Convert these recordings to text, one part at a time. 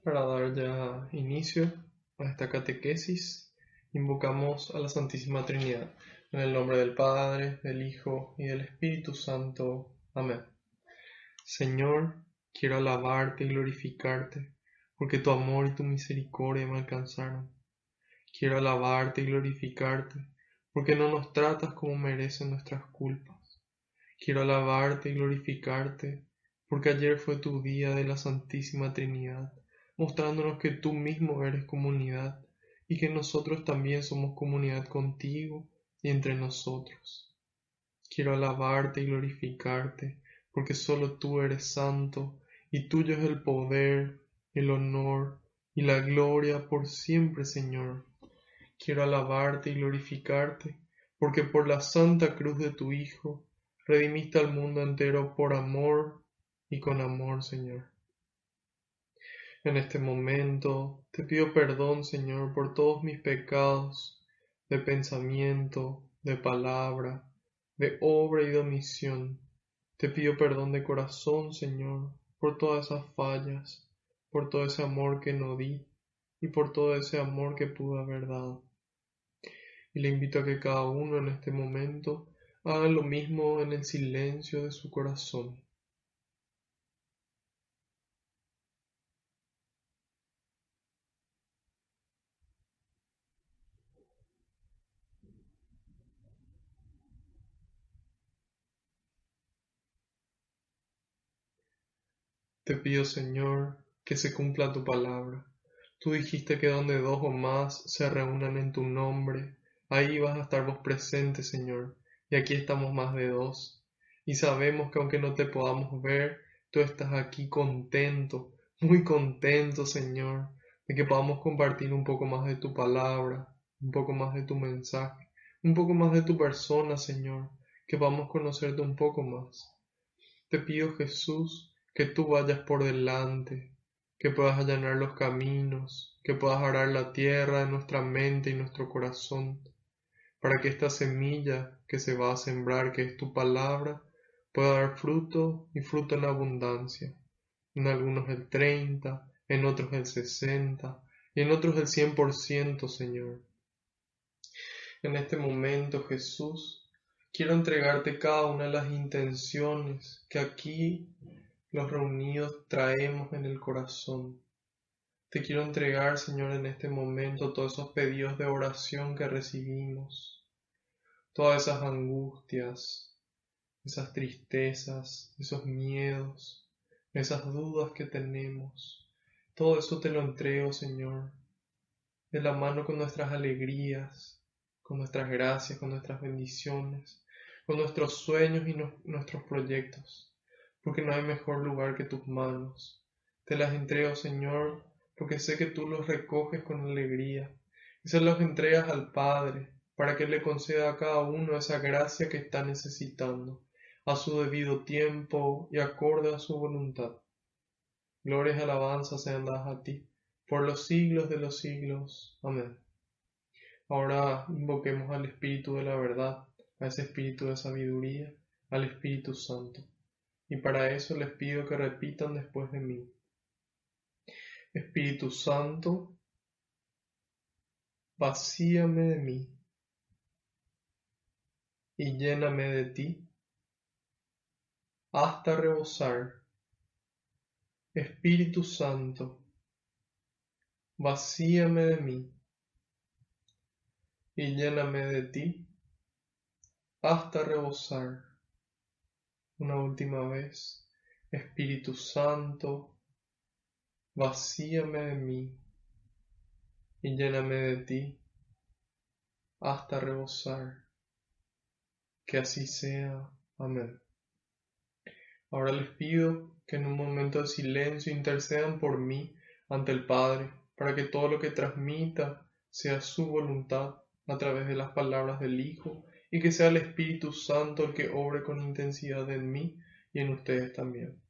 Para dar ya inicio a esta catequesis, invocamos a la Santísima Trinidad, en el nombre del Padre, del Hijo y del Espíritu Santo. Amén. Señor, quiero alabarte y glorificarte, porque tu amor y tu misericordia me alcanzaron. Quiero alabarte y glorificarte, porque no nos tratas como merecen nuestras culpas. Quiero alabarte y glorificarte, porque ayer fue tu día de la Santísima Trinidad, mostrándonos que tú mismo eres comunidad y que nosotros también somos comunidad contigo y entre nosotros. Quiero alabarte y glorificarte, porque solo tú eres santo y tuyo es el poder, el honor y la gloria por siempre, Señor. Quiero alabarte y glorificarte, porque por la santa cruz de tu Hijo redimiste al mundo entero por amor y con amor, Señor. En este momento te pido perdón, Señor, por todos mis pecados de pensamiento, de palabra, de obra y de omisión. Te pido perdón de corazón, Señor, por todas esas fallas, por todo ese amor que no di y por todo ese amor que pude haber dado. Y le invito a que cada uno en este momento haga lo mismo en el silencio de su corazón. Te pido, Señor, que se cumpla tu palabra. Tú dijiste que donde dos o más se reúnan en tu nombre, ahí vas a estar vos presente, Señor, y aquí estamos más de dos. Y sabemos que aunque no te podamos ver, tú estás aquí contento, muy contento, Señor, de que podamos compartir un poco más de tu palabra, un poco más de tu mensaje, un poco más de tu persona, Señor, que podamos conocerte un poco más. Te pido, Jesús, que tú vayas por delante, que puedas allanar los caminos, que puedas arar la tierra de nuestra mente y nuestro corazón, para que esta semilla que se va a sembrar, que es tu palabra, pueda dar fruto y fruto en abundancia. En algunos el 30, en otros el 60 y en otros el 100%, Señor. En este momento, Jesús, quiero entregarte cada una de las intenciones que aquí los reunidos traemos en el corazón. Te quiero entregar, Señor, en este momento todos esos pedidos de oración que recibimos, todas esas angustias, esas tristezas, esos miedos, esas dudas que tenemos. Todo eso te lo entrego, Señor, de la mano con nuestras alegrías, con nuestras gracias, con nuestras bendiciones, con nuestros sueños y nuestros proyectos, porque no hay mejor lugar que tus manos. Te las entrego, Señor, porque sé que tú los recoges con alegría y se los entregas al Padre para que le conceda a cada uno esa gracia que está necesitando, a su debido tiempo y acorde a su voluntad. Glorias y alabanzas sean dadas a ti, por los siglos de los siglos. Amén. Ahora invoquemos al Espíritu de la verdad, a ese Espíritu de sabiduría, al Espíritu Santo. Y para eso les pido que repitan después de mí. Espíritu Santo, vacíame de mí y lléname de ti hasta rebosar. Espíritu Santo, vacíame de mí y lléname de ti hasta rebosar. Una última vez. Espíritu Santo, vacíame de mí y lléname de ti hasta rebosar. Que así sea. Amén. Ahora les pido que en un momento de silencio intercedan por mí ante el Padre, para que todo lo que transmita sea su voluntad a través de las palabras del Hijo, y que sea el Espíritu Santo el que obre con intensidad en mí y en ustedes también.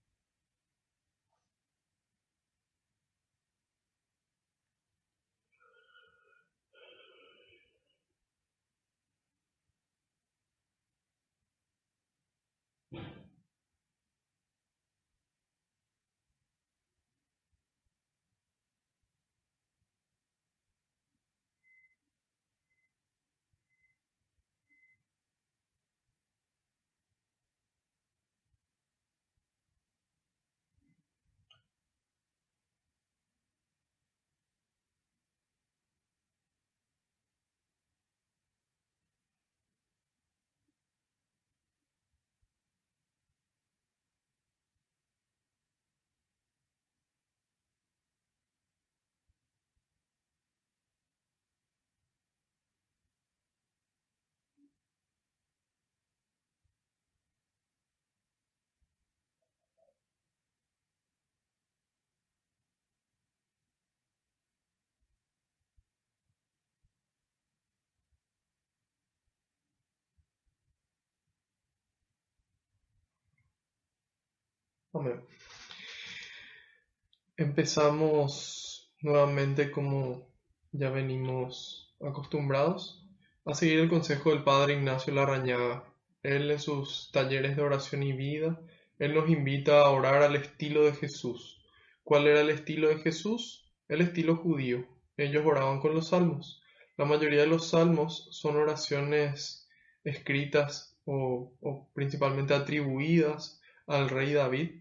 Amén. Empezamos nuevamente como ya venimos acostumbrados a seguir el consejo del Padre Ignacio Larrañaga. Él en sus talleres de oración y vida, él nos invita a orar al estilo de Jesús. ¿Cuál era el estilo de Jesús? El estilo judío. Ellos oraban con los salmos. La mayoría de los salmos son oraciones escritas o principalmente atribuidas al rey David.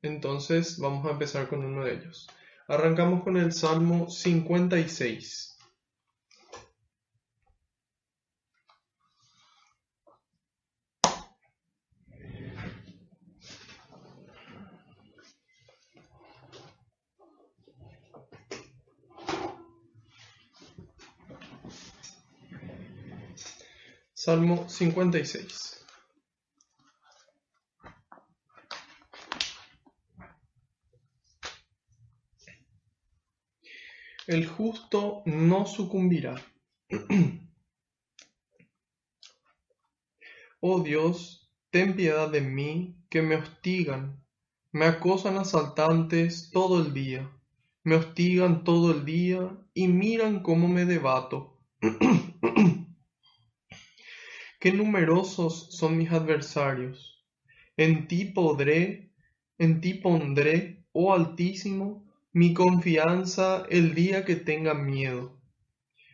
Entonces vamos a empezar con uno de ellos. Arrancamos con el Salmo 56. Salmo 56. El justo no sucumbirá. Oh Dios, ten piedad de mí, que me hostigan. Me acosan asaltantes todo el día. Me hostigan todo el día y miran cómo me debato. Qué numerosos son mis adversarios. En ti pondré, oh Altísimo, mi confianza el día que tenga miedo.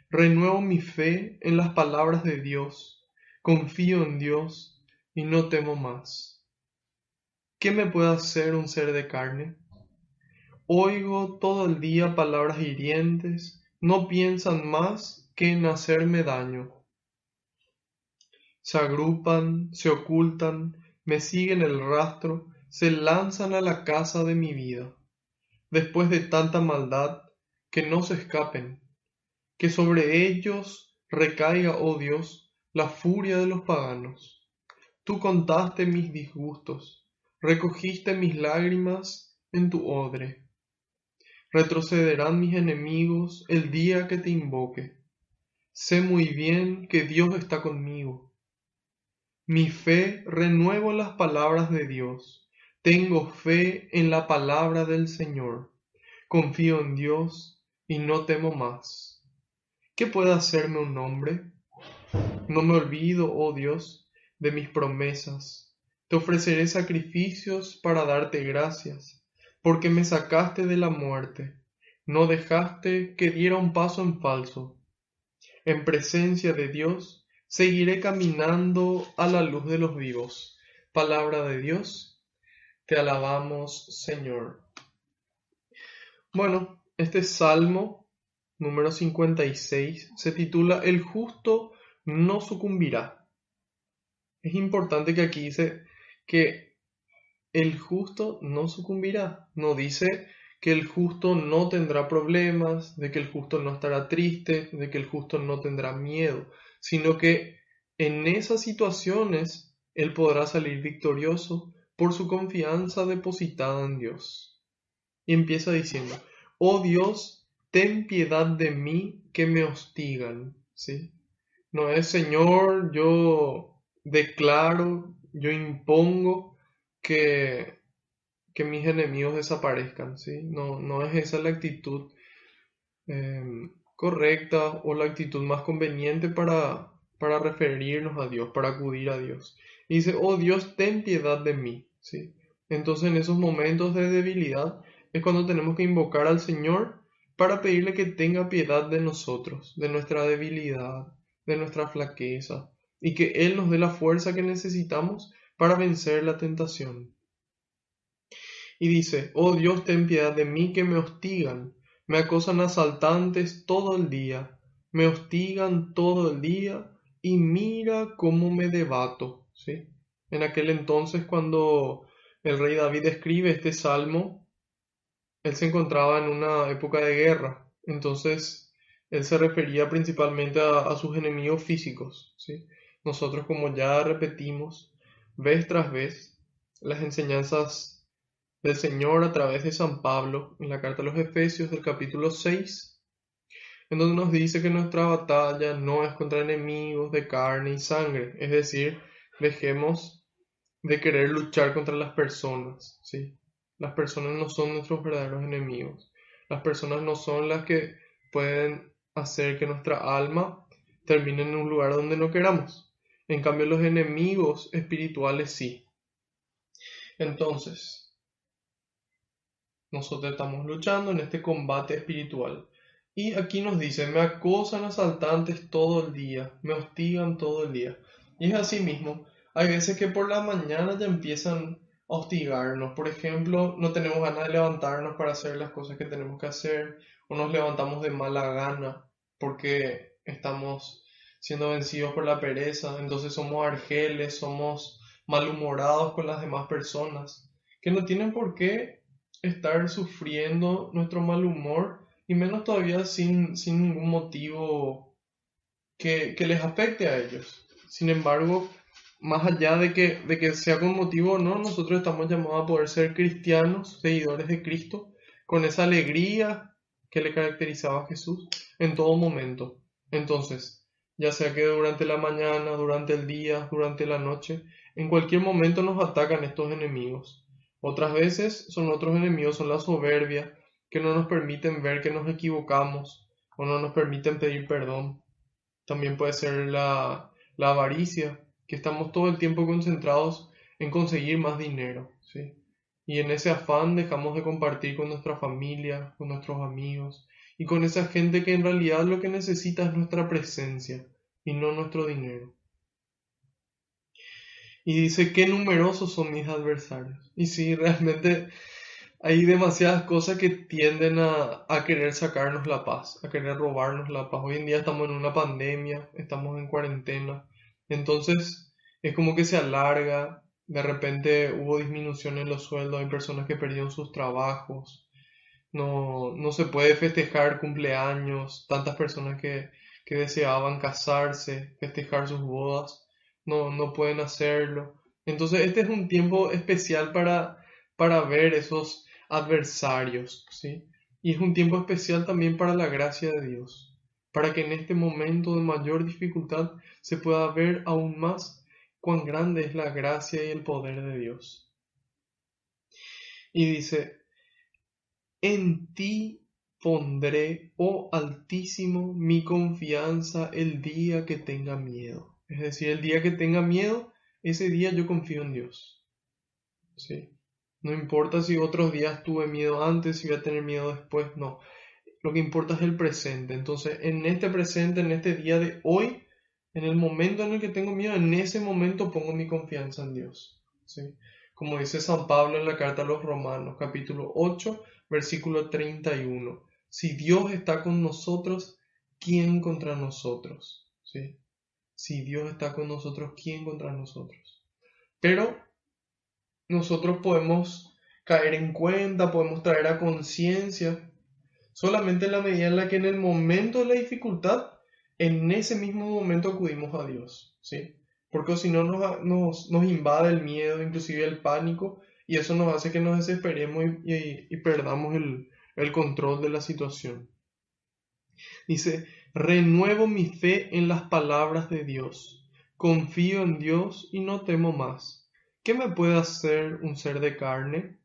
Renuevo mi fe en las palabras de Dios. Confío en Dios y no temo más. ¿Qué me puede hacer un ser de carne? Oigo todo el día palabras hirientes, no piensan más que en hacerme daño. Se agrupan, se ocultan, me siguen el rastro, se lanzan a la casa de mi vida. Después de tanta maldad, que no se escapen, que sobre ellos recaiga, oh Dios, la furia de los paganos. Tú contaste mis disgustos, recogiste mis lágrimas en tu odre. Retrocederán mis enemigos el día que te invoque. Sé muy bien que Dios está conmigo. Mi fe renuevo las palabras de Dios. Tengo fe en la palabra del Señor. Confío en Dios y no temo más. ¿Qué puede hacerme un hombre? No me olvido, oh Dios, de mis promesas. Te ofreceré sacrificios para darte gracias, porque me sacaste de la muerte. No dejaste que diera un paso en falso. En presencia de Dios, seguiré caminando a la luz de los vivos. Palabra de Dios, te alabamos, Señor. Bueno, este salmo número 56 se titula El justo no sucumbirá. Es importante que aquí dice que el justo no sucumbirá. No dice que el justo no tendrá problemas, de que el justo no estará triste, de que el justo no tendrá miedo, sino que en esas situaciones él podrá salir victorioso por su confianza depositada en Dios. Y empieza diciendo, oh Dios, ten piedad de mí que me hostigan, ¿sí? No es, Señor, yo declaro, yo impongo que, que mis enemigos desaparezcan, ¿sí? No, no es esa la actitud correcta o la actitud más conveniente para referirnos a Dios, para acudir a Dios. Y dice, oh Dios, ten piedad de mí, ¿sí? Entonces en esos momentos de debilidad es cuando tenemos que invocar al Señor para pedirle que tenga piedad de nosotros, de nuestra debilidad, de nuestra flaqueza, y que Él nos dé la fuerza que necesitamos para vencer la tentación. Y dice, oh Dios, ten piedad de mí que me hostigan, me acosan asaltantes todo el día, me hostigan todo el día, y mira cómo me debato, ¿sí? En aquel entonces, cuando el rey David escribe este salmo, él se encontraba en una época de guerra, entonces él se refería principalmente a sus enemigos físicos, ¿sí? Nosotros, como ya repetimos vez tras vez, las enseñanzas del Señor a través de San Pablo en la carta a los Efesios del capítulo 6, en donde nos dice que nuestra batalla no es contra enemigos de carne y sangre, es decir, dejemos de querer luchar contra las personas, ¿sí? Las personas no son nuestros verdaderos enemigos. Las personas no son las que pueden hacer que nuestra alma termine en un lugar donde no queramos. En cambio, los enemigos espirituales sí. Entonces, nosotros estamos luchando en este combate espiritual. Y aquí nos dice, me acosan asaltantes todo el día, me hostigan todo el día. Y es así mismo. Hay veces que por la mañana ya empiezan a hostigarnos. Por ejemplo, no tenemos ganas de levantarnos para hacer las cosas que tenemos que hacer, o nos levantamos de mala gana porque estamos siendo vencidos por la pereza. Entonces somos argeles, somos malhumorados con las demás personas, que no tienen por qué estar sufriendo nuestro mal humor, y menos todavía sin ningún motivo que les afecte a ellos. Sin embargo, más allá de que sea con motivo o no, nosotros estamos llamados a poder ser cristianos, seguidores de Cristo, con esa alegría que le caracterizaba a Jesús en todo momento. Entonces, ya sea que durante la mañana, durante el día, durante la noche, en cualquier momento nos atacan estos enemigos. Otras veces son otros enemigos, son la soberbia, que no nos permiten ver que nos equivocamos o no nos permiten pedir perdón. También puede ser la avaricia, que estamos todo el tiempo concentrados en conseguir más dinero, ¿sí? Y en ese afán dejamos de compartir con nuestra familia, con nuestros amigos y con esa gente que en realidad lo que necesita es nuestra presencia y no nuestro dinero. Y dice, qué numerosos son mis adversarios. Y sí, realmente hay demasiadas cosas que tienden a querer sacarnos la paz, a querer robarnos la paz. Hoy en día estamos en una pandemia, estamos en cuarentena, entonces es como que se alarga, de repente hubo disminución en los sueldos, hay personas que perdieron sus trabajos, no se puede festejar cumpleaños, tantas personas que deseaban casarse, festejar sus bodas, no pueden hacerlo. Entonces este es un tiempo especial para ver esos adversarios, ¿sí? Y es un tiempo especial también para la gracia de Dios, para que en este momento de mayor dificultad se pueda ver aún más cuán grande es la gracia y el poder de Dios. Y dice, en ti pondré, oh Altísimo, mi confianza el día que tenga miedo. Es decir, el día que tenga miedo, ese día yo confío en Dios. ¿Sí? No importa si otros días tuve miedo antes, si voy a tener miedo después, no. Lo que importa es el presente. Entonces, en este presente, en este día de hoy, en el momento en el que tengo miedo, en ese momento pongo mi confianza en Dios. ¿Sí? Como dice San Pablo en la carta a los Romanos, capítulo 8, versículo 31. Si Dios está con nosotros, ¿quién contra nosotros? ¿Sí? Si Dios está con nosotros, ¿quién contra nosotros? Pero nosotros podemos caer en cuenta, podemos traer a conciencia solamente en la medida en la que en el momento de la dificultad, en ese mismo momento acudimos a Dios, ¿sí? Porque si no nos invade el miedo, inclusive el pánico, y eso nos hace que nos desesperemos y perdamos el control de la situación. Dice, renuevo mi fe en las palabras de Dios, confío en Dios y no temo más. ¿Qué me puede hacer un ser de carne?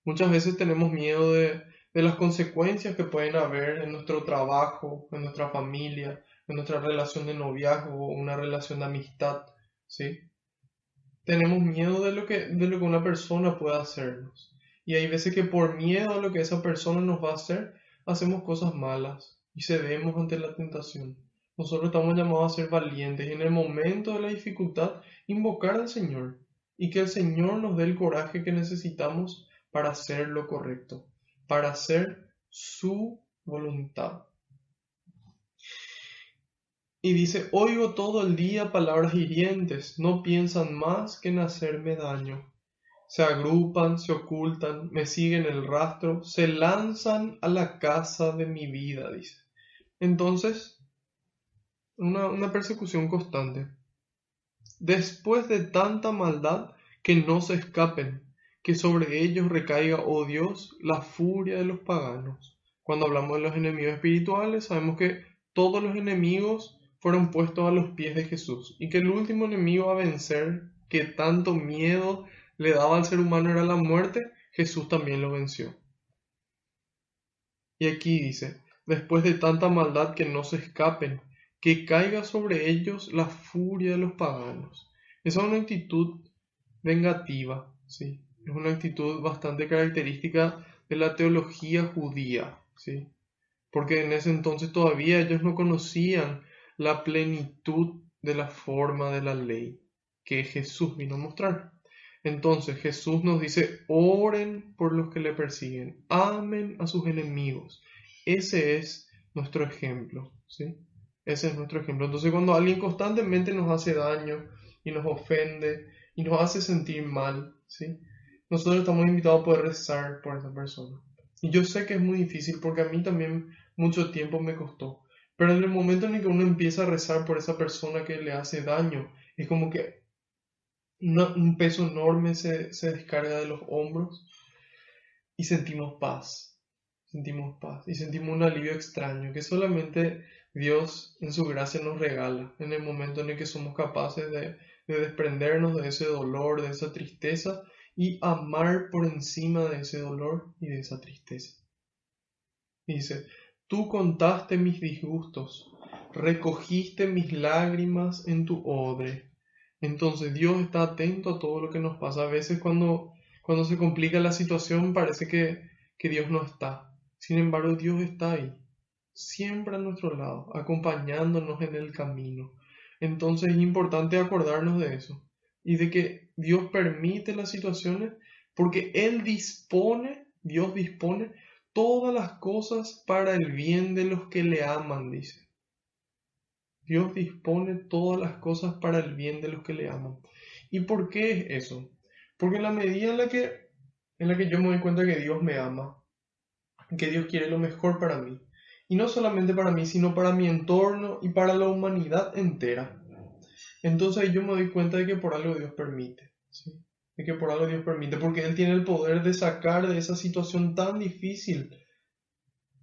Muchas veces tenemos miedo de las consecuencias que pueden haber en nuestro trabajo, en nuestra familia, en nuestra relación de noviazgo o una relación de amistad, ¿sí? Tenemos miedo de lo que una persona pueda hacernos. Y hay veces que por miedo a lo que esa persona nos va a hacer, hacemos cosas malas y cedemos ante la tentación. Nosotros estamos llamados a ser valientes y en el momento de la dificultad invocar al Señor y que el Señor nos dé el coraje que necesitamos para hacer lo correcto, para hacer su voluntad. Y dice, oigo todo el día palabras hirientes, no piensan más que en hacerme daño. Se agrupan, se ocultan, me siguen el rastro, se lanzan a la casa de mi vida, dice. Entonces, una persecución constante. Después de tanta maldad, que no se escapen, que sobre ellos recaiga, oh Dios, la furia de los paganos. Cuando hablamos de los enemigos espirituales, sabemos que todos los enemigos fueron puestos a los pies de Jesús y que el último enemigo a vencer, que tanto miedo le daba al ser humano, era la muerte. Jesús también lo venció. Y aquí dice, después de tanta maldad que no se escapen, que caiga sobre ellos la furia de los paganos. Esa es una actitud vengativa, ¿sí? Es una actitud bastante característica de la teología judía, ¿sí? Porque en ese entonces todavía ellos no conocían la plenitud de la forma de la ley que Jesús vino a mostrar. Entonces Jesús nos dice, oren por los que le persiguen, amen a sus enemigos. Ese es nuestro ejemplo, ¿sí? Ese es nuestro ejemplo. Entonces cuando alguien constantemente nos hace daño y nos ofende y nos hace sentir mal, ¿sí? Nosotros estamos invitados a poder rezar por esa persona. Y yo sé que es muy difícil porque a mí también mucho tiempo me costó. Pero en el momento en el que uno empieza a rezar por esa persona que le hace daño, es como que un peso enorme se descarga de los hombros y sentimos paz y sentimos un alivio extraño que solamente Dios en su gracia nos regala en el momento en el que somos capaces de desprendernos de ese dolor, de esa tristeza y amar por encima de ese dolor y de esa tristeza. Dice, tú contaste mis disgustos, recogiste mis lágrimas en tu odre. Entonces Dios está atento a todo lo que nos pasa. A veces cuando se complica la situación parece que Dios no está. Sin embargo, Dios está ahí, siempre a nuestro lado, acompañándonos en el camino. Entonces es importante acordarnos de eso y de que Dios permite las situaciones porque Dios dispone todas las cosas para el bien de los que le aman, dice. Dios dispone todas las cosas para el bien de los que le aman. ¿Y por qué es eso? Porque en la medida en la que yo me doy cuenta que Dios me ama, que Dios quiere lo mejor para mí, y no solamente para mí, sino para mi entorno y para la humanidad entera, entonces yo me doy cuenta de que por algo Dios permite, ¿sí? De que por algo Dios permite, porque Él tiene el poder de sacar de esa situación tan difícil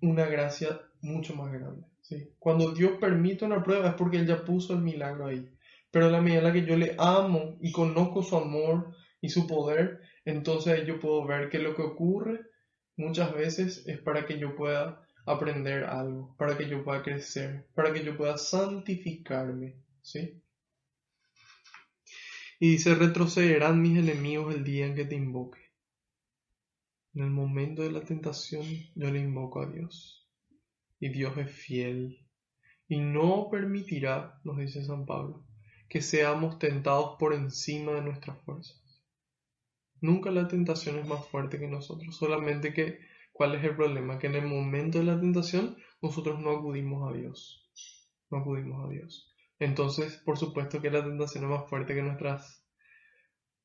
una gracia mucho más grande, ¿sí? Cuando Dios permite una prueba es porque Él ya puso el milagro ahí. Pero en la medida en la que yo le amo y conozco su amor y su poder, entonces yo puedo ver que lo que ocurre muchas veces es para que yo pueda aprender algo, para que yo pueda crecer, para que yo pueda santificarme, ¿sí? Y dice, retrocederán mis enemigos el día en que te invoque. En el momento de la tentación yo le invoco a Dios. Y Dios es fiel y no permitirá, nos dice San Pablo, que seamos tentados por encima de nuestras fuerzas. Nunca la tentación es más fuerte que nosotros, solamente que, ¿cuál es el problema? Que en el momento de la tentación nosotros no acudimos a Dios, no acudimos a Dios. Entonces, por supuesto que la tentación es más fuerte que nuestras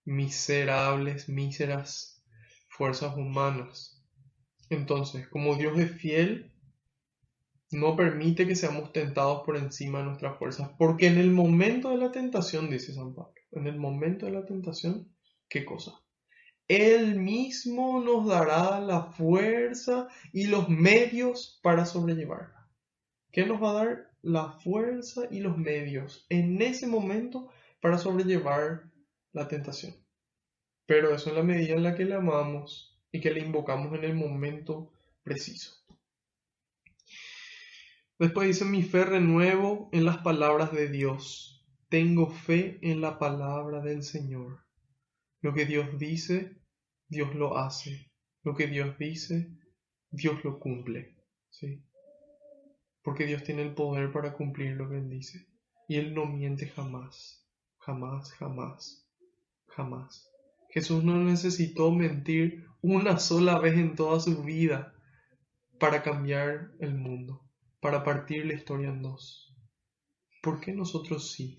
míseras fuerzas humanas. Entonces, como Dios es fiel, no permite que seamos tentados por encima de nuestras fuerzas, porque en el momento de la tentación, dice San Pablo, en el momento de la tentación, ¿qué cosa? Él mismo nos dará la fuerza y los medios para sobrellevarla. ¿Qué nos va a dar? La fuerza y los medios en ese momento para sobrellevar la tentación. Pero eso en la medida en la que le amamos y que le invocamos en el momento preciso. Después dice, mi fe renuevo en las palabras de Dios. Tengo fe en la palabra del Señor. Lo que Dios dice, Dios lo hace. Lo que Dios dice, Dios lo cumple. ¿Sí? Porque Dios tiene el poder para cumplir lo que Él dice. Y Él no miente jamás. Jamás, jamás, jamás. Jesús no necesitó mentir una sola vez en toda su vida para cambiar el mundo, para partir la historia en dos. ¿Por qué nosotros sí?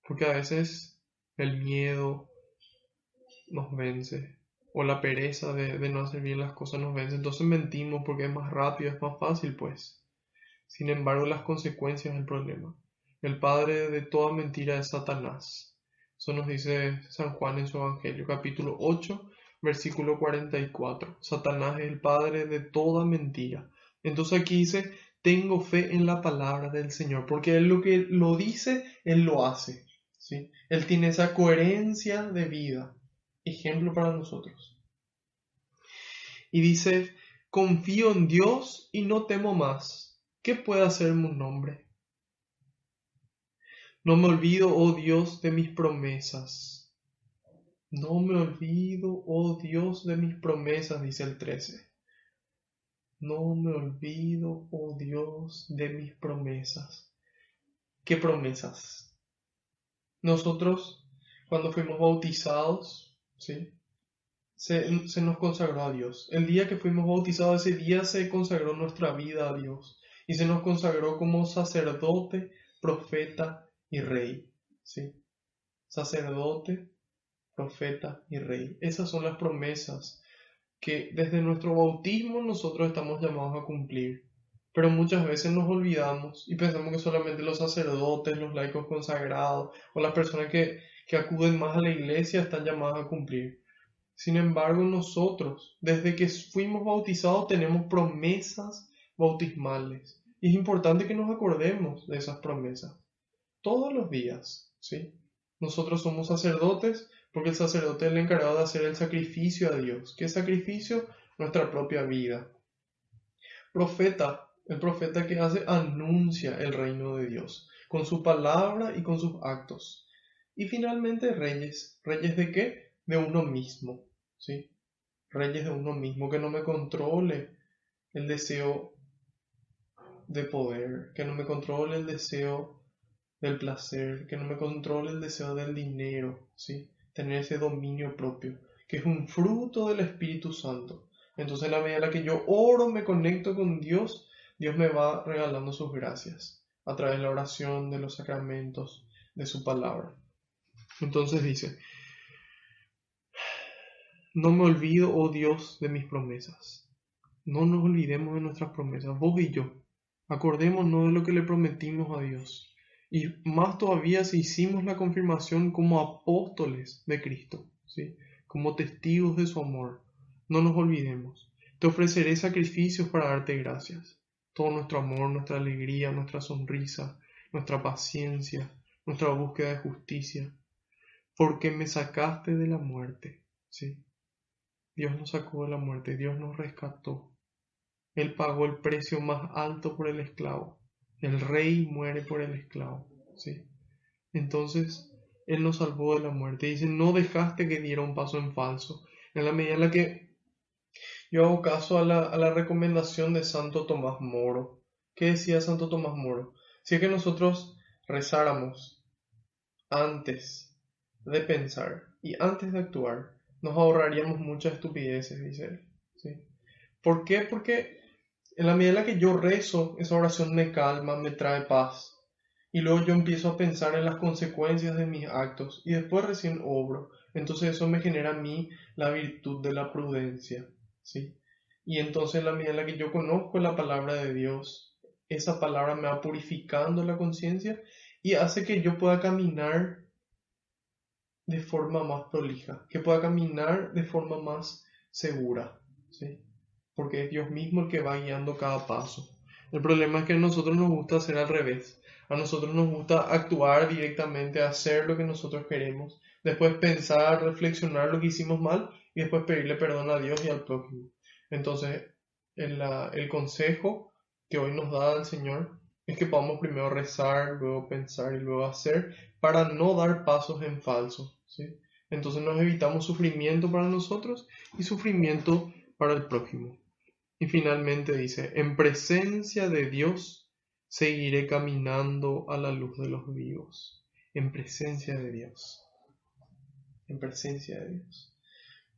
Porque a veces el miedo nos vence, o la pereza de no hacer bien las cosas nos vence, entonces mentimos porque es más rápido, es más fácil, pues. Sin embargo, las consecuencias del problema. El padre de toda mentira es Satanás. Eso nos dice San Juan en su Evangelio, capítulo 8, versículo 44. Satanás es el padre de toda mentira. Entonces aquí dice, tengo fe en la palabra del Señor, porque Él lo que lo dice, Él lo hace. ¿Sí? Él tiene esa coherencia de vida. Ejemplo para nosotros. Y dice, confío en Dios y no temo más. ¿Qué puede hacerme un hombre? No me olvido, oh Dios, de mis promesas. No me olvido, oh Dios, de mis promesas, dice el 13. No me olvido, oh Dios, de mis promesas. ¿Qué promesas? Nosotros, cuando fuimos bautizados, ¿sí? Se nos consagró a Dios. El día que fuimos bautizados, ese día se consagró nuestra vida a Dios. Y se nos consagró como sacerdote, profeta y rey. ¿Sí? Sacerdote, profeta y rey. Esas son las promesas que desde nuestro bautismo nosotros estamos llamados a cumplir. Pero muchas veces nos olvidamos y pensamos que solamente los sacerdotes, los laicos consagrados o las personas que acuden más a la iglesia están llamadas a cumplir. Sin embargo, nosotros, desde que fuimos bautizados, tenemos promesas bautismales. Y es importante que nos acordemos de esas promesas todos los días, ¿sí? Nosotros somos sacerdotes porque el sacerdote es el encargado de hacer el sacrificio a Dios. ¿Qué sacrificio? Nuestra propia vida. Profeta, el profeta que hace anuncia el reino de Dios con su palabra y con sus actos. Y finalmente reyes. ¿Reyes de qué? De uno mismo, ¿sí? Reyes de uno mismo, que no me controle el deseo de poder, que no me controle el deseo del placer, que no me controle el deseo del dinero, ¿sí? Tener ese dominio propio, que es un fruto del Espíritu Santo. Entonces, en la medida en la que yo oro, me conecto con Dios, Dios me va regalando sus gracias a través de la oración, de los sacramentos, de su palabra. Entonces dice, no me olvido, oh Dios, de mis promesas. No nos olvidemos de nuestras promesas, vos y yo. Acordémonos de lo que le prometimos a Dios. Y más todavía si hicimos la confirmación como apóstoles de Cristo, ¿sí? Como testigos de su amor. No nos olvidemos. Te ofreceré sacrificios para darte gracias. Todo nuestro amor, nuestra alegría, nuestra sonrisa, nuestra paciencia, nuestra búsqueda de justicia. Porque me sacaste de la muerte, ¿sí? Dios nos sacó de la muerte, Dios nos rescató. Él pagó el precio más alto por el esclavo. El rey muere por el esclavo, ¿sí? Entonces, Él nos salvó de la muerte. Dice, no dejaste que diera un paso en falso. En la medida en la que yo hago caso a la recomendación de Santo Tomás Moro. ¿Qué decía Santo Tomás Moro? Si es que nosotros rezáramos antes de pensar y antes de actuar, nos ahorraríamos muchas estupideces, dice él, ¿sí? ¿Por qué? Porque en la medida en la que yo rezo, esa oración me calma, me trae paz. Y luego yo empiezo a pensar en las consecuencias de mis actos y después recién obro. Entonces eso me genera a mí la virtud de la prudencia, ¿sí? Y entonces en la medida en la que yo conozco la palabra de Dios, esa palabra me va purificando la conciencia y hace que yo pueda caminar de forma más prolija, que pueda caminar de forma más segura, ¿sí? Porque es Dios mismo el que va guiando cada paso. El problema es que a nosotros nos gusta hacer al revés. A nosotros nos gusta actuar directamente, hacer lo que nosotros queremos, después pensar, reflexionar lo que hicimos mal y después pedirle perdón a Dios y al prójimo. Entonces, el consejo que hoy nos da el Señor es que podamos primero rezar, luego pensar y luego hacer para no dar pasos en falso, ¿sí? Entonces nos evitamos sufrimiento para nosotros y sufrimiento para el prójimo. Y finalmente dice, en presencia de Dios seguiré caminando a la luz de los vivos. En presencia de Dios. En presencia de Dios.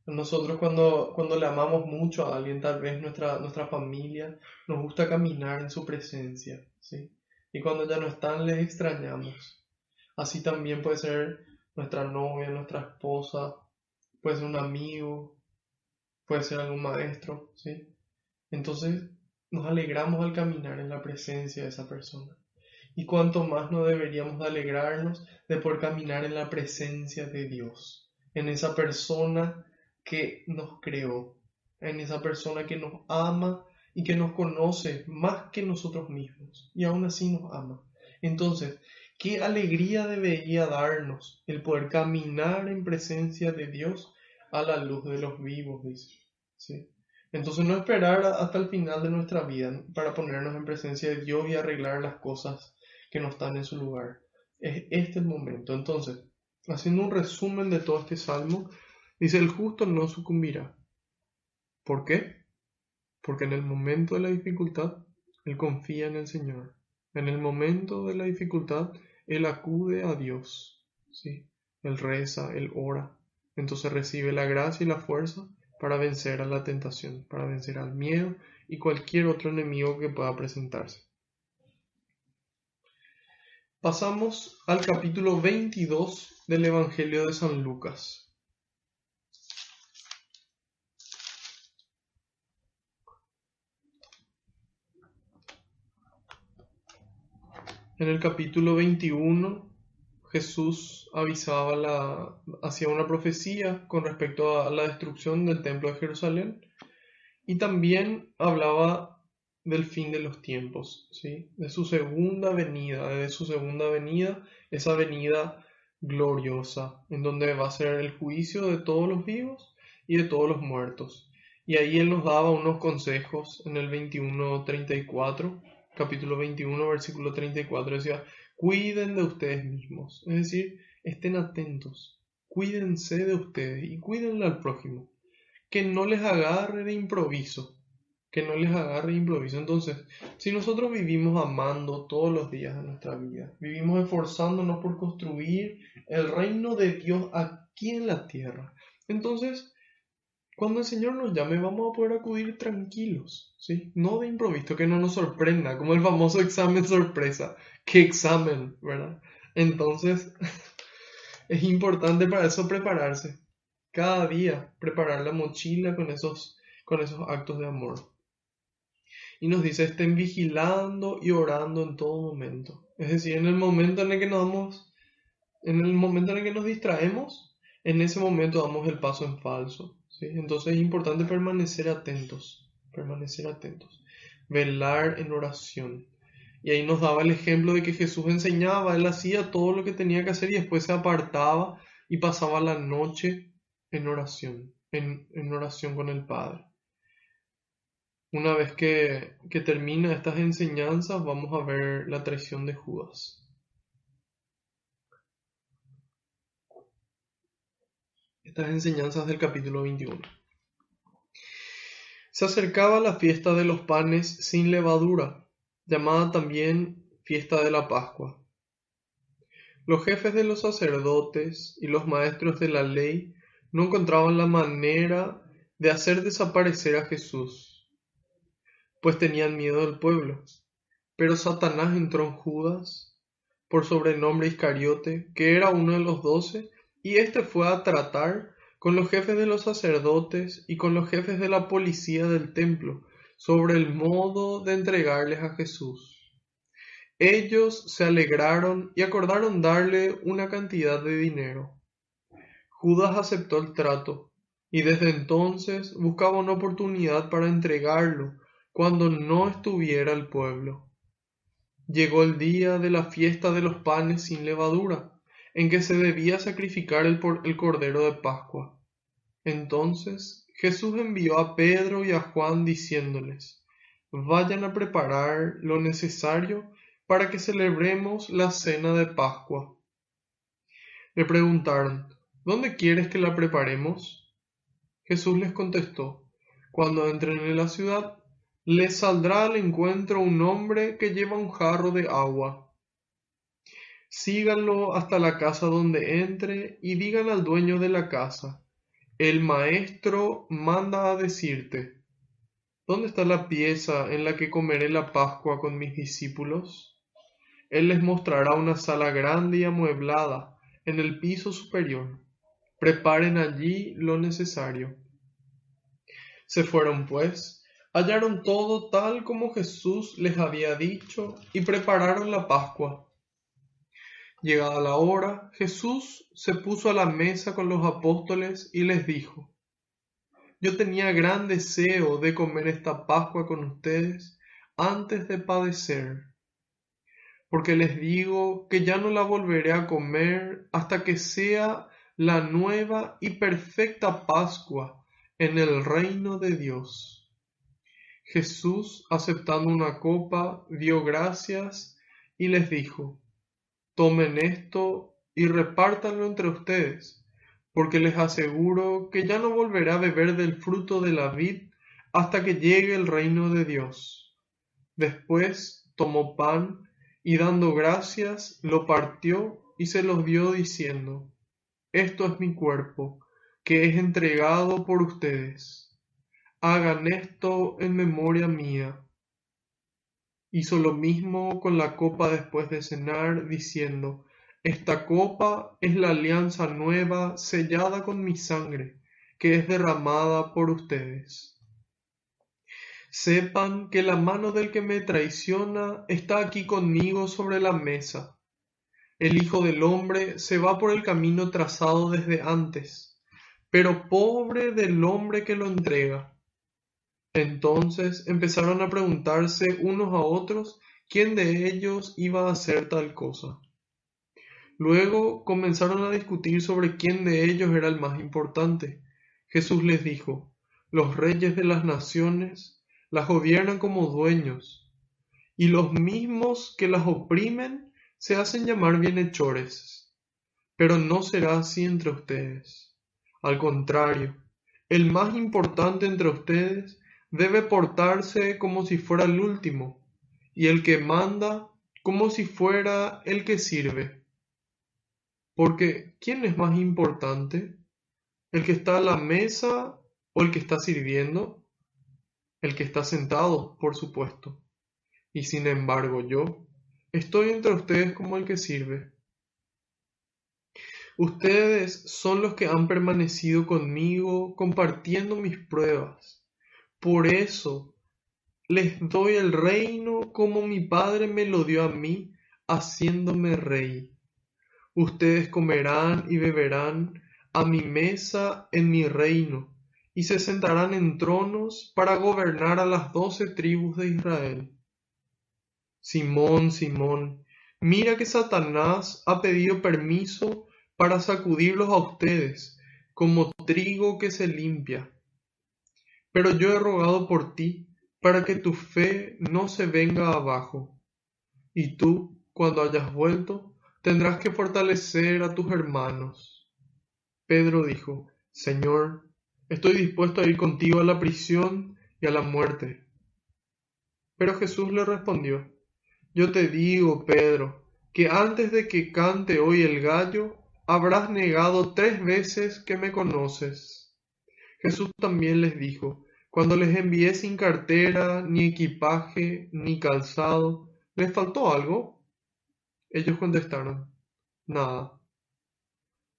Nosotros cuando le amamos mucho a alguien, tal vez nuestra familia, nos gusta caminar en su presencia, ¿sí? Y cuando ya no están, les extrañamos. Así también puede ser nuestra novia, nuestra esposa, puede ser un amigo, puede ser algún maestro, ¿sí? Entonces nos alegramos al caminar en la presencia de esa persona. Y cuanto más no deberíamos de alegrarnos de poder caminar en la presencia de Dios, en esa persona que nos creó, en esa persona que nos ama y que nos conoce más que nosotros mismos y aún así nos ama. Entonces, qué alegría debería darnos el poder caminar en presencia de Dios a la luz de los vivos, dice, ¿sí? Entonces no esperar hasta el final de nuestra vida para ponernos en presencia de Dios y arreglar las cosas que no están en su lugar. Es este el momento. Entonces, haciendo un resumen de todo este salmo, dice: el justo no sucumbirá. ¿Por qué? Porque en el momento de la dificultad, él confía en el Señor. En el momento de la dificultad, él acude a Dios. ¿Sí? Él reza, él ora. Entonces recibe la gracia y la fuerza para vencer a la tentación, para vencer al miedo y cualquier otro enemigo que pueda presentarse. Pasamos al capítulo 22 del Evangelio de San Lucas. En el capítulo 21, Jesús hacía una profecía con respecto a la destrucción del templo de Jerusalén y también hablaba del fin de los tiempos, ¿sí? De su segunda venida, esa venida gloriosa, en donde va a ser el juicio de todos los vivos y de todos los muertos. Y ahí él nos daba unos consejos en el 21:34, capítulo 21, versículo 34, decía: cuiden de ustedes mismos, es decir, estén atentos, cuídense de ustedes y cuídenle al prójimo, que no les agarre de improviso, que no les agarre de improviso. Entonces, si nosotros vivimos amando todos los días de nuestra vida, vivimos esforzándonos por construir el reino de Dios aquí en la tierra, entonces, cuando el Señor nos llame, vamos a poder acudir tranquilos, ¿sí? No de improviso, que no nos sorprenda, como el famoso examen sorpresa. ¿Qué examen, verdad? Entonces, es importante para eso prepararse. Cada día preparar la mochila con esos actos de amor. Y nos dice: estén vigilando y orando en todo momento. Es decir, en el momento en el que en el momento en el que nos distraemos, en ese momento damos el paso en falso, ¿sí? Entonces es importante permanecer atentos, velar en oración. Y ahí nos daba el ejemplo de que Jesús enseñaba, él hacía todo lo que tenía que hacer y después se apartaba y pasaba la noche en oración, en oración con el Padre. Una vez que termina estas enseñanzas, vamos a ver la traición de Judas. Estas enseñanzas del capítulo 21. Se acercaba la fiesta de los panes sin levadura, llamada también fiesta de la Pascua. Los jefes de los sacerdotes y los maestros de la ley no encontraban la manera de hacer desaparecer a Jesús, pues tenían miedo del pueblo. Pero Satanás entró en Judas, por sobrenombre Iscariote, que era uno de los 12, y éste fue a tratar con los jefes de los sacerdotes y con los jefes de la policía del templo sobre el modo de entregarles a Jesús. Ellos se alegraron y acordaron darle una cantidad de dinero. Judas aceptó el trato y desde entonces buscaba una oportunidad para entregarlo cuando no estuviera el pueblo. Llegó el día de la fiesta de los panes sin levadura, en que se debía sacrificar el cordero de Pascua. Entonces Jesús envió a Pedro y a Juan diciéndoles: vayan a preparar lo necesario para que celebremos la cena de Pascua. Le preguntaron: ¿dónde quieres que la preparemos? Jesús les contestó: cuando entren en la ciudad, les saldrá al encuentro un hombre que lleva un jarro de agua. Síganlo hasta la casa donde entre y digan al dueño de la casa: el maestro manda a decirte: ¿dónde está la pieza en la que comeré la Pascua con mis discípulos? Él les mostrará una sala grande y amueblada en el piso superior. Preparen allí lo necesario. Se fueron pues, hallaron todo tal como Jesús les había dicho y prepararon la Pascua. Llegada la hora, Jesús se puso a la mesa con los apóstoles y les dijo: yo tenía gran deseo de comer esta Pascua con ustedes antes de padecer, porque les digo que ya no la volveré a comer hasta que sea la nueva y perfecta Pascua en el reino de Dios. Jesús, aceptando una copa, dio gracias y les dijo: Tomen esto y repártanlo entre ustedes, porque les aseguro que ya no volveré a beber del fruto de la vid hasta que llegue el reino de Dios. Después tomó pan y dando gracias, lo partió y se los dio diciendo: Esto es mi cuerpo, que es entregado por ustedes. Hagan esto en memoria mía. Hizo lo mismo con la copa después de cenar, diciendo: Esta copa es la alianza nueva sellada con mi sangre, que es derramada por ustedes. Sepan que la mano del que me traiciona está aquí conmigo sobre la mesa. El Hijo del Hombre se va por el camino trazado desde antes, pero pobre del hombre que lo entrega. Entonces empezaron a preguntarse unos a otros quién de ellos iba a hacer tal cosa. Luego comenzaron a discutir sobre quién de ellos era el más importante. Jesús les dijo: Los reyes de las naciones las gobiernan como dueños, y los mismos que las oprimen se hacen llamar bienhechores. Pero no será así entre ustedes. Al contrario, el más importante entre ustedes debe portarse como si fuera el último, y el que manda como si fuera el que sirve. Porque ¿quién es más importante? ¿El que está a la mesa o el que está sirviendo? El que está sentado, por supuesto. Y sin embargo yo estoy entre ustedes como el que sirve. Ustedes son los que han permanecido conmigo compartiendo mis pruebas. Por eso les doy el reino como mi Padre me lo dio a mí, haciéndome rey. Ustedes comerán y beberán a mi mesa en mi reino, y se sentarán en tronos para gobernar a las 12 tribus de Israel. Simón, Simón, mira que Satanás ha pedido permiso para sacudirlos a ustedes, como trigo que se limpia. Pero yo he rogado por ti, para que tu fe no se venga abajo. Y tú, cuando hayas vuelto, tendrás que fortalecer a tus hermanos. Pedro dijo: Señor, estoy dispuesto a ir contigo a la prisión y a la muerte. Pero Jesús le respondió: Yo te digo, Pedro, que antes de que cante hoy el gallo, habrás negado 3 veces que me conoces. Jesús también les dijo: Cuando les envié sin cartera, ni equipaje, ni calzado, ¿les faltó algo? Ellos contestaron: Nada.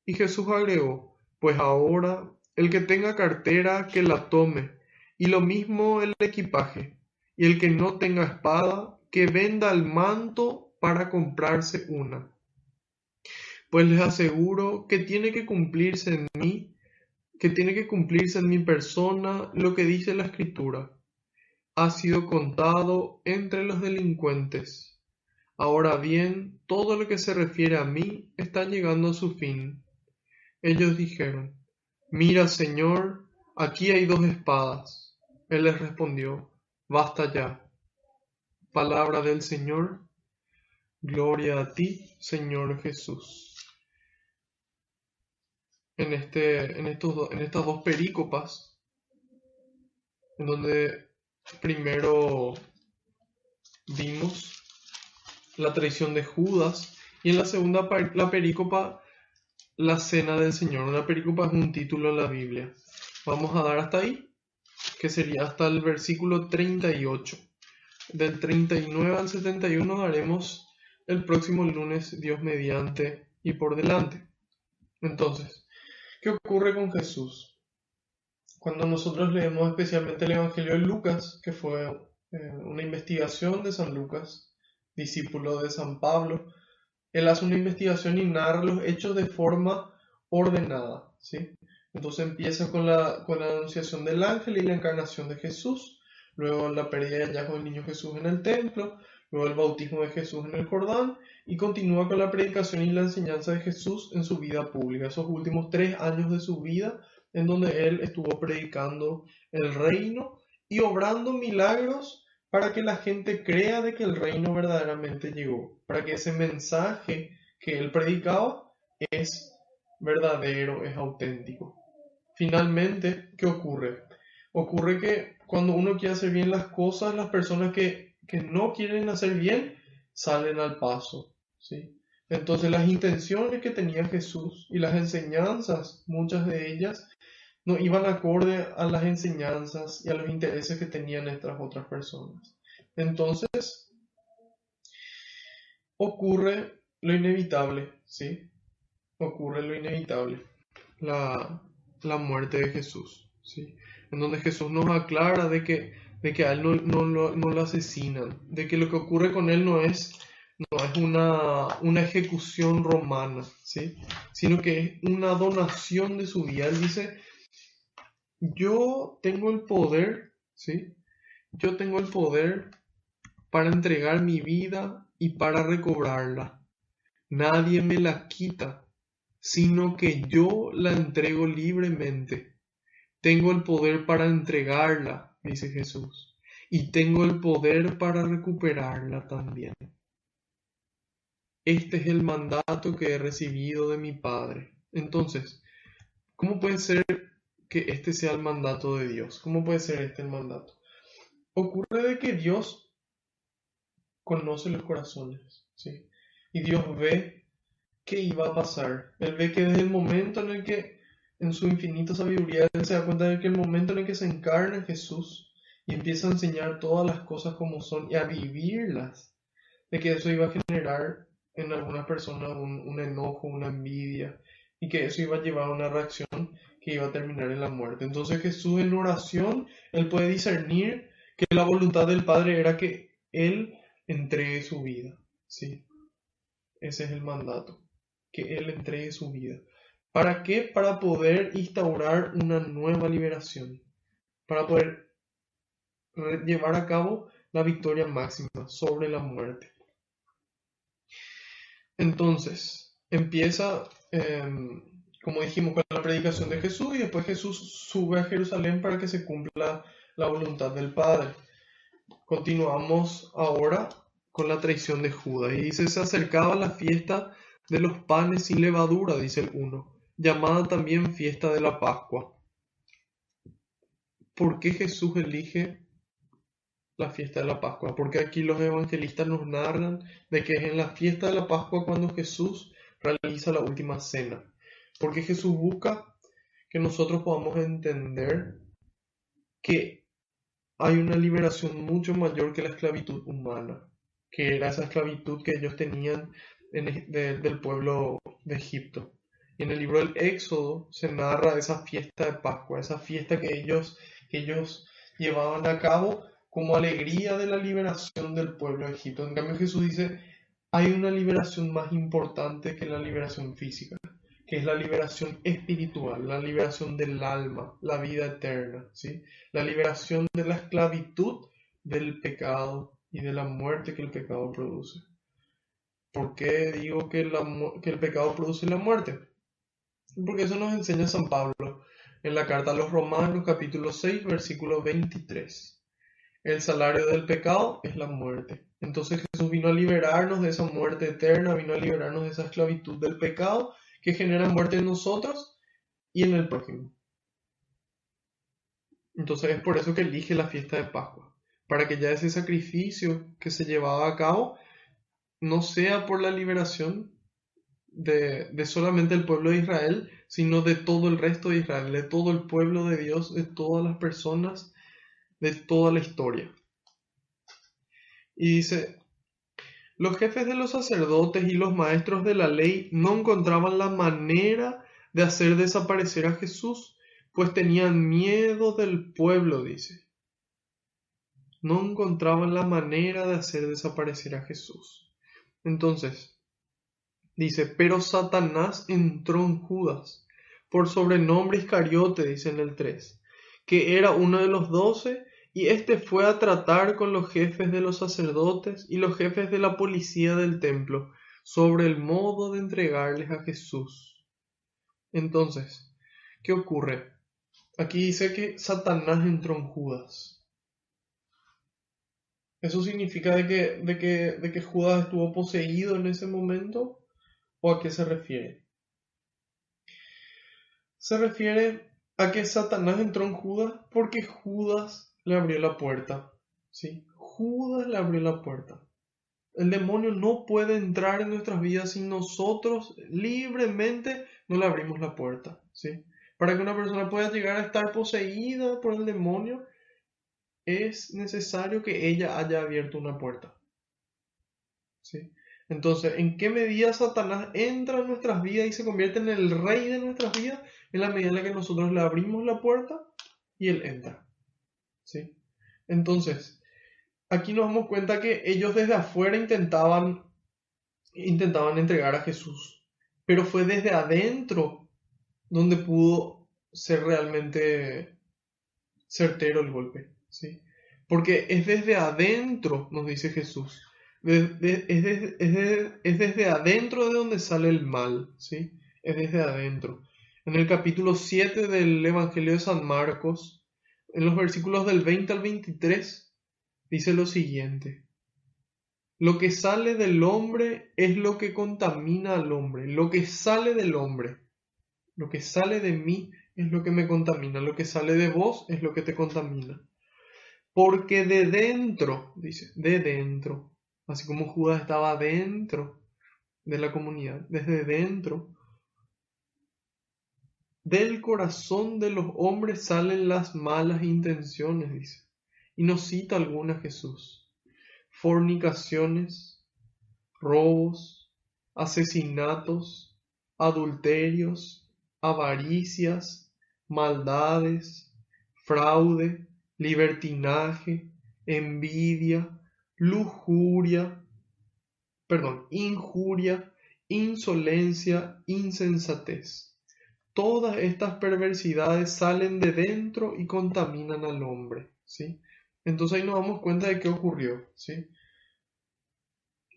Y Jesús agregó: Pues ahora el que tenga cartera, que la tome, y lo mismo el equipaje, y el que no tenga espada, que venda el manto para comprarse una. Pues les aseguro que tiene que cumplirse en mi persona lo que dice la Escritura: Ha sido contado entre los delincuentes. Ahora bien, todo lo que se refiere a mí está llegando a su fin. Ellos dijeron: Mira, Señor, aquí hay 2 espadas. Él les respondió: Basta ya. Palabra del Señor. Gloria a ti, Señor Jesús. En estas 2 perícopas, en donde primero vimos la traición de Judas y en la segunda la perícopa, la cena del Señor. Una perícopa es un título en la Biblia. Vamos a dar hasta ahí, que sería hasta el versículo 38. Del 39 al 71 daremos el próximo lunes, Dios mediante y por delante. Entonces, ¿qué ocurre con Jesús? Cuando nosotros leemos especialmente el Evangelio de Lucas, que fue una investigación de San Lucas, discípulo de San Pablo, él hace una investigación y narra los hechos de forma ordenada, ¿sí? Entonces empieza con la anunciación del ángel y la encarnación de Jesús, luego la pérdida y hallazgo del niño Jesús en el templo, luego el bautismo de Jesús en el Jordán, y continúa con la predicación y la enseñanza de Jesús en su vida pública, esos últimos 3 años de su vida, en donde él estuvo predicando el reino y obrando milagros para que la gente crea de que el reino verdaderamente llegó, para que ese mensaje que él predicaba es verdadero, es auténtico. Finalmente, ¿qué ocurre? Ocurre que cuando uno quiere hacer bien las cosas, las personas que no quieren hacer bien salen al paso, ¿sí? Entonces las intenciones que tenía Jesús y las enseñanzas, muchas de ellas, no iban acorde a las enseñanzas y a los intereses que tenían estas otras personas. Entonces ocurre lo inevitable, ¿sí? Ocurre lo inevitable, la, la muerte de Jesús, ¿sí? En donde Jesús nos aclara de que a él no lo asesinan, de que lo que ocurre con él no es una ejecución romana, ¿sí? Sino que es una donación de su vida. Él dice, yo tengo el poder, ¿sí? Yo tengo el poder para entregar mi vida y para recobrarla. Nadie me la quita, sino que yo la entrego libremente. Tengo el poder para entregarla, dice Jesús, y tengo el poder para recuperarla también. Este es el mandato que he recibido de mi Padre. Entonces, ¿cómo puede ser que este sea el mandato de Dios? ¿Cómo puede ser este el mandato? Ocurre de que Dios conoce los corazones, ¿sí? Y Dios ve qué iba a pasar. Él ve que desde el momento en el que, en su infinita sabiduría, Él se da cuenta de que el momento en el que se encarna Jesús y empieza a enseñar todas las cosas como son y a vivirlas, de que eso iba a generar en algunas personas un enojo, una envidia, y que eso iba a llevar a una reacción que iba a terminar en la muerte. Entonces Jesús en oración, Él puede discernir que la voluntad del Padre era que Él entregue su vida, ¿sí? Ese es el mandato, que Él entregue su vida. ¿Para qué? Para poder instaurar una nueva liberación, para poder llevar a cabo la victoria máxima sobre la muerte. Entonces, empieza, como dijimos, con la predicación de Jesús y después Jesús sube a Jerusalén para que se cumpla la voluntad del Padre. Continuamos ahora con la traición de Judas. Y dice, se acercaba la fiesta de los panes sin levadura, dice el 1, llamada también fiesta de la Pascua. ¿Por qué Jesús elige la fiesta de la Pascua? Porque aquí los evangelistas nos narran de que es en la fiesta de la Pascua cuando Jesús realiza la última cena. Porque Jesús busca que nosotros podamos entender que hay una liberación mucho mayor que la esclavitud humana, que era esa esclavitud que ellos tenían del pueblo de Egipto. Y en el libro del Éxodo se narra esa fiesta de Pascua, esa fiesta que ellos llevaban a cabo como alegría de la liberación del pueblo de Egipto. En cambio Jesús dice, hay una liberación más importante que la liberación física, que es la liberación espiritual, la liberación del alma, la vida eterna, ¿sí? La liberación de la esclavitud del pecado y de la muerte que el pecado produce. ¿Por qué digo que el pecado produce la muerte? Porque eso nos enseña San Pablo en la carta a los Romanos capítulo 6 versículo 23. El salario del pecado es la muerte. Entonces Jesús vino a liberarnos de esa muerte eterna, vino a liberarnos de esa esclavitud del pecado que genera muerte en nosotros y en el prójimo. Entonces es por eso que elige la fiesta de Pascua, para que ya ese sacrificio que se llevaba a cabo no sea por la liberación de solamente el pueblo de Israel, sino de todo el resto de Israel, de todo el pueblo de Dios, de todas las personas, de toda la historia. Y dice, los jefes de los sacerdotes y los maestros de la ley no encontraban la manera de hacer desaparecer a Jesús, pues tenían miedo del pueblo, dice. No encontraban la manera de hacer desaparecer a Jesús. Entonces, dice, pero Satanás entró en Judas, por sobrenombre Iscariote, dice en el 3, que era uno de los 12, y éste fue a tratar con los jefes de los sacerdotes y los jefes de la policía del templo sobre el modo de entregarles a Jesús. Entonces, ¿qué ocurre? Aquí dice que Satanás entró en Judas. ¿Eso significa de que Judas estuvo poseído en ese momento? ¿O a qué se refiere? Se refiere a que Satanás entró en Judas porque Judas le abrió la puerta. ¿Sí? Judas le abrió la puerta. El demonio no puede entrar en nuestras vidas si nosotros libremente no le abrimos la puerta. ¿Sí? Para que una persona pueda llegar a estar poseída por el demonio, es necesario que ella haya abierto una puerta. ¿Sí? Entonces, ¿en qué medida Satanás entra en nuestras vidas y se convierte en el rey de nuestras vidas? En la medida en la que nosotros le abrimos la puerta y él entra. ¿Sí? Entonces, aquí nos damos cuenta que ellos desde afuera intentaban entregar a Jesús, pero fue desde adentro donde pudo ser realmente certero el golpe, ¿sí? Porque es desde adentro, nos dice Jesús, es desde adentro de donde sale el mal, ¿sí? Es desde adentro. En el capítulo 7 del Evangelio de San Marcos, en los versículos del 20 al 23, dice lo siguiente: lo que sale del hombre es lo que contamina al hombre, lo que sale del hombre. Lo que sale de mí es lo que me contamina, lo que sale de vos es lo que te contamina. Porque de dentro, dice, de dentro, así como Judas estaba dentro de la comunidad, desde dentro, del corazón de los hombres salen las malas intenciones, dice. Y nos cita algunas Jesús: fornicaciones, robos, asesinatos, adulterios, avaricias, maldades, fraude, libertinaje, envidia, lujuria, injuria, insolencia, insensatez. Todas estas perversidades salen de dentro y contaminan al hombre, ¿sí? Entonces ahí nos damos cuenta de qué ocurrió, ¿sí?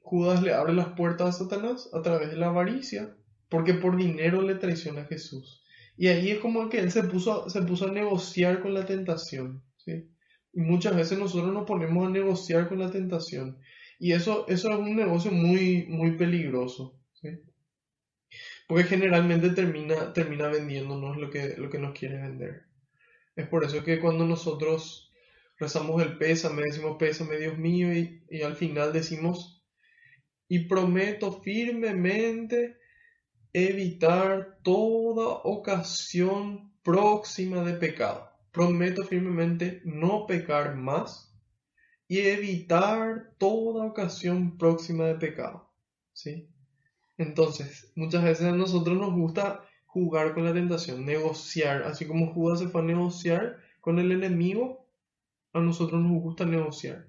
Judas le abre las puertas a Satanás a través de la avaricia, porque por dinero le traiciona a Jesús. Y ahí es como que él se puso a negociar con la tentación, ¿sí? Y muchas veces nosotros nos ponemos a negociar con la tentación. Y eso es un negocio muy, muy peligroso, ¿sí? Porque generalmente termina vendiéndonos lo que nos quiere vender. Es por eso que cuando nosotros rezamos el pésame, decimos pésame Dios mío, y al final decimos: y prometo firmemente evitar toda ocasión próxima de pecado. Prometo firmemente no pecar más y evitar toda ocasión próxima de pecado. ¿Sí? Entonces, muchas veces a nosotros nos gusta jugar con la tentación, negociar, así como Judas se fue a negociar con el enemigo, a nosotros nos gusta negociar.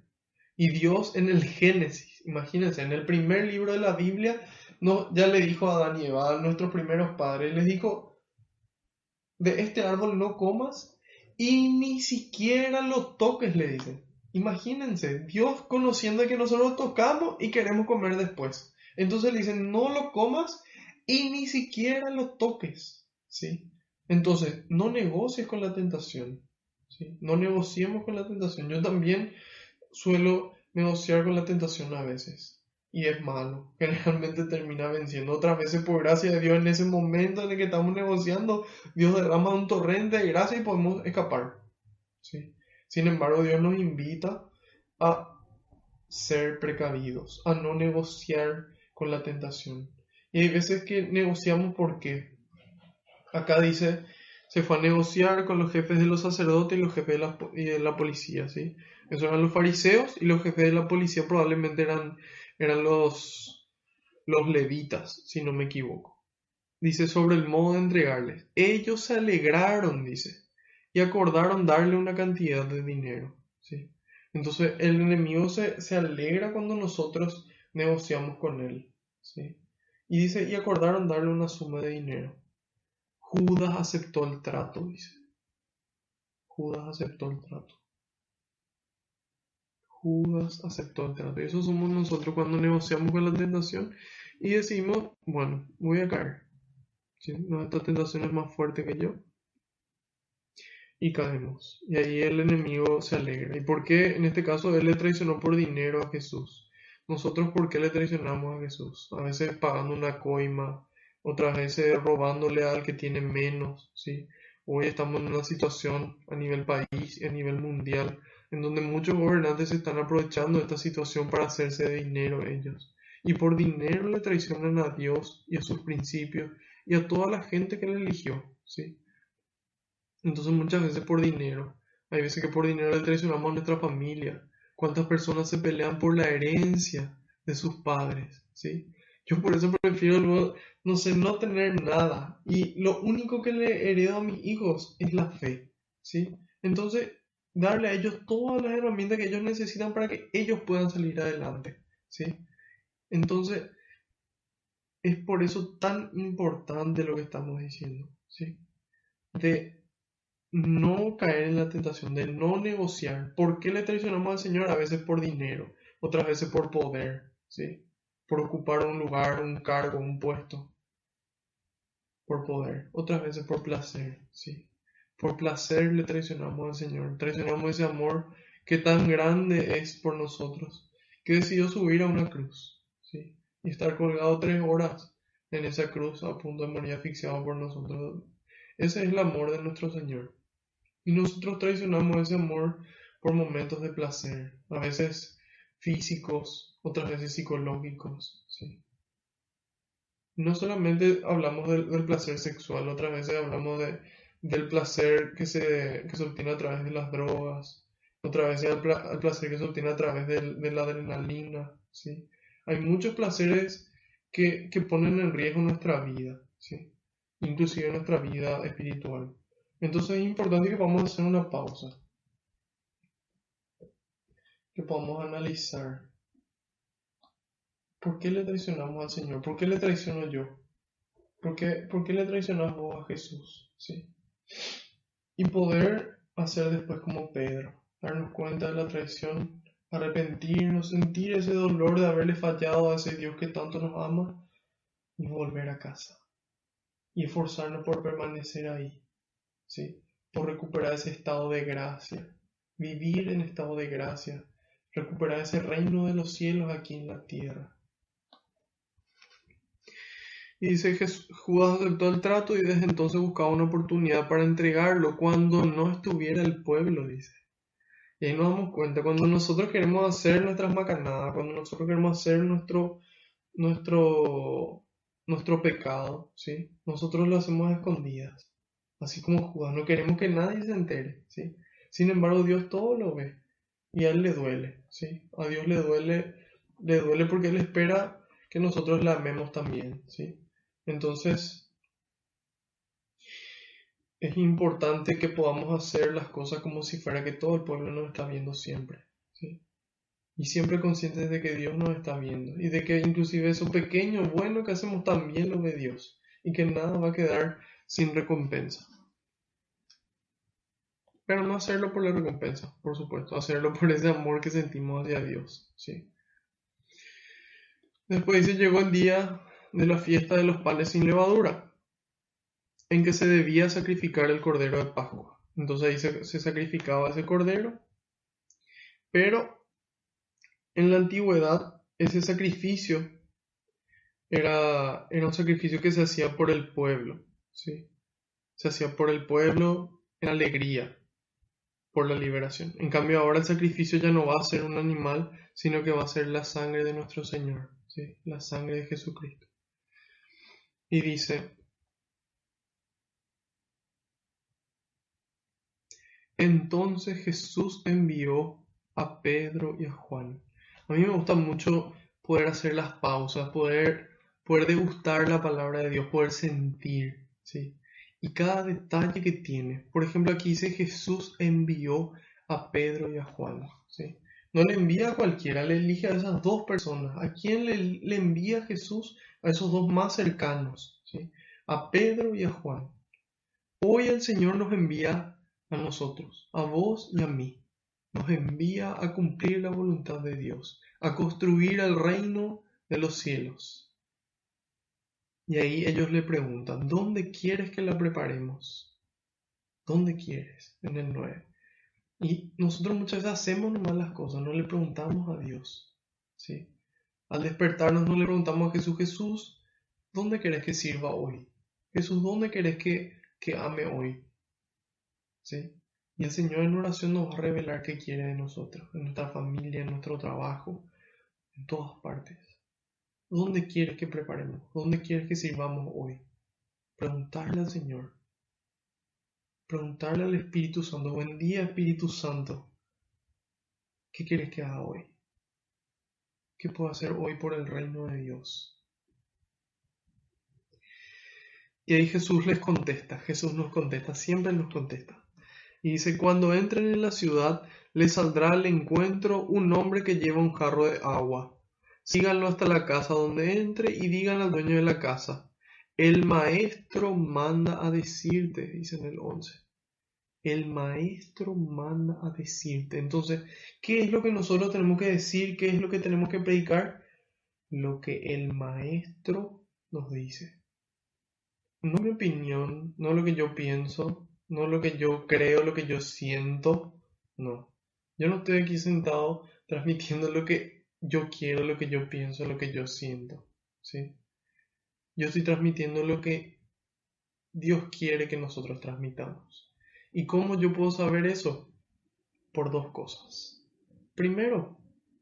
Y Dios en el Génesis, imagínense, en el primer libro de la Biblia, no, ya le dijo a Adán y Eva, a nuestros primeros padres, les dijo: de este árbol no comas y ni siquiera lo toques, le dicen. Imagínense, Dios conociendo que nosotros tocamos y queremos comer después. Entonces le dicen: no lo comas y ni siquiera lo toques, ¿sí? Entonces, no negocies con la tentación, ¿sí? No negociemos con la tentación. Yo también suelo negociar con la tentación a veces y es malo, generalmente termina venciendo. Otras veces, por gracia de Dios, en ese momento en el que estamos negociando, Dios derrama un torrente de gracia y podemos escapar, ¿sí? Sin embargo, Dios nos invita a ser precavidos, a no negociar con la tentación. Y hay veces que negociamos porque acá dice: se fue a negociar con los jefes de los sacerdotes y los jefes de la policía, ¿sí? Esos eran los fariseos, y los jefes de la policía probablemente eran los levitas, si no me equivoco. Dice sobre el modo de entregarles: ellos se alegraron, dice, y acordaron darle una cantidad de dinero, ¿sí? Entonces el enemigo se alegra cuando nosotros negociamos con él, ¿sí? Y dice: y acordaron darle una suma de dinero. Judas aceptó el trato, dice. Judas aceptó el trato. Judas aceptó el trato. Y eso somos nosotros cuando negociamos con la tentación y decimos: bueno, voy a caer, ¿sí? No, esta tentación es más fuerte que yo. y caemos. Y ahí el enemigo se alegra. ¿Y por qué? En este caso, él le traicionó por dinero a Jesús. Nosotros, ¿por qué le traicionamos a Jesús? A veces pagando una coima, otras veces robándole al que tiene menos, ¿sí? Hoy estamos en una situación a nivel país y a nivel mundial en donde muchos gobernantes se están aprovechando de esta situación para hacerse de dinero ellos. Y por dinero le traicionan a Dios y a sus principios y a toda la gente que le eligió, ¿sí? Entonces muchas veces por dinero, hay veces que por dinero le traicionamos a nuestra familia. ¿Cuántas personas se pelean por la herencia de sus padres? ¿Sí? Yo por eso prefiero no sé, no tener nada. Y lo único que le heredo a mis hijos es la fe. ¿Sí? Entonces, darle a ellos todas las herramientas que ellos necesitan para que ellos puedan salir adelante. ¿Sí? Entonces, es por eso tan importante lo que estamos diciendo. ¿Sí? De no caer en la tentación, de no negociar. ¿Por qué le traicionamos al Señor? A veces por dinero, otras veces por poder, ¿sí? Por ocupar un lugar, un cargo, un puesto, por poder, otras veces por placer, ¿sí? Por placer le traicionamos al Señor, traicionamos ese amor que tan grande es por nosotros, que decidió subir a una cruz, ¿sí? Y estar colgado 3 horas en esa cruz a punto de morir asfixiado por nosotros. Ese es el amor de nuestro Señor. Y nosotros traicionamos ese amor por momentos de placer, a veces físicos, otras veces psicológicos, ¿sí? No solamente hablamos del placer sexual, otras veces hablamos del placer que se obtiene a través de las drogas, otras veces el placer que se obtiene a través de la adrenalina, ¿sí? Hay muchos placeres que ponen en riesgo nuestra vida, ¿sí? Inclusive nuestra vida espiritual. Entonces es importante que podamos hacer una pausa, que podamos analizar por qué le traicionamos al Señor, por qué le traiciono yo, por qué le traicionamos vos a Jesús, ¿sí? Y poder hacer después como Pedro, darnos cuenta de la traición, arrepentirnos, sentir ese dolor de haberle fallado a ese Dios que tanto nos ama y volver a casa y esforzarnos por permanecer ahí, ¿sí? Por recuperar ese estado de gracia, vivir en estado de gracia, recuperar ese reino de los cielos aquí en la tierra. Y dice que Judas aceptó el trato y desde entonces buscaba una oportunidad para entregarlo cuando no estuviera el pueblo, dice. Y ahí nos damos cuenta, cuando nosotros queremos hacer nuestras macanadas, cuando nosotros queremos hacer nuestro, nuestro pecado, ¿sí? Nosotros lo hacemos a escondidas, así como Judas, no queremos que nadie se entere, ¿sí? Sin embargo, Dios todo lo ve y a Él le duele, ¿sí? A Dios le duele porque Él espera que nosotros la amemos también, ¿sí? Entonces, es importante que podamos hacer las cosas como si fuera que todo el pueblo nos está viendo siempre, ¿sí? Y siempre conscientes de que Dios nos está viendo y de que inclusive eso pequeño, bueno que hacemos también lo ve Dios y que nada va a quedar sin recompensa. Pero no hacerlo por la recompensa, por supuesto, hacerlo por ese amor que sentimos hacia Dios, ¿sí? Después dice, llegó el día de la fiesta de los panes sin levadura, en que se debía sacrificar el cordero de Pascua. Entonces ahí se sacrificaba ese cordero, pero en la antigüedad ese sacrificio era un sacrificio que se hacía por el pueblo, ¿sí? Se hacía por el pueblo en alegría, por la liberación. En cambio ahora el sacrificio ya no va a ser un animal, sino que va a ser la sangre de nuestro Señor, ¿sí? La sangre de Jesucristo. Y dice, entonces Jesús envió a Pedro y a Juan. A mí me gusta mucho poder hacer las pausas, poder degustar la palabra de Dios, poder sentir, ¿sí? Y cada detalle que tiene. Por ejemplo, aquí dice Jesús envió a Pedro y a Juan, ¿sí? No le envía a cualquiera, le elige a esas dos personas. ¿A quién le envía Jesús? A esos dos más cercanos, ¿sí? A Pedro y a Juan. Hoy el Señor nos envía a nosotros, a vos y a mí. Nos envía a cumplir la voluntad de Dios, a construir el reino de los cielos. Y ahí ellos le preguntan, ¿dónde quieres que la preparemos? ¿Dónde quieres? En el 9. Y nosotros muchas veces hacemos nomás las cosas, no le preguntamos a Dios. ¿Sí? Al despertarnos no le preguntamos a Jesús, Jesús, ¿dónde querés que sirva hoy? Jesús, ¿dónde querés que ame hoy? ¿Sí? Y el Señor en oración nos va a revelar qué quiere de nosotros, en nuestra familia, en nuestro trabajo, en todas partes. ¿Dónde quieres que preparemos? ¿Dónde quieres que sirvamos hoy? Preguntarle al Señor. Preguntarle al Espíritu Santo. Buen día, Espíritu Santo. ¿Qué quieres que haga hoy? ¿Qué puedo hacer hoy por el reino de Dios? Y ahí Jesús les contesta. Jesús nos contesta. Siempre nos contesta. Y dice, cuando entren en la ciudad, les saldrá al encuentro un hombre que lleva un jarro de agua. Síganlo hasta la casa donde entre y digan al dueño de la casa, el maestro manda a decirte, dice en el 11. El maestro manda a decirte. Entonces, ¿qué es lo que nosotros tenemos que decir? ¿Qué es lo que tenemos que predicar? Lo que el maestro nos dice. No mi opinión, no lo que yo pienso, no lo que yo creo, lo que yo siento. No. Yo no estoy aquí sentado transmitiendo lo que yo quiero, lo que yo pienso, lo que yo siento. ¿Sí? Yo estoy transmitiendo lo que Dios quiere que nosotros transmitamos. ¿Y cómo yo puedo saber eso? Por dos cosas. Primero,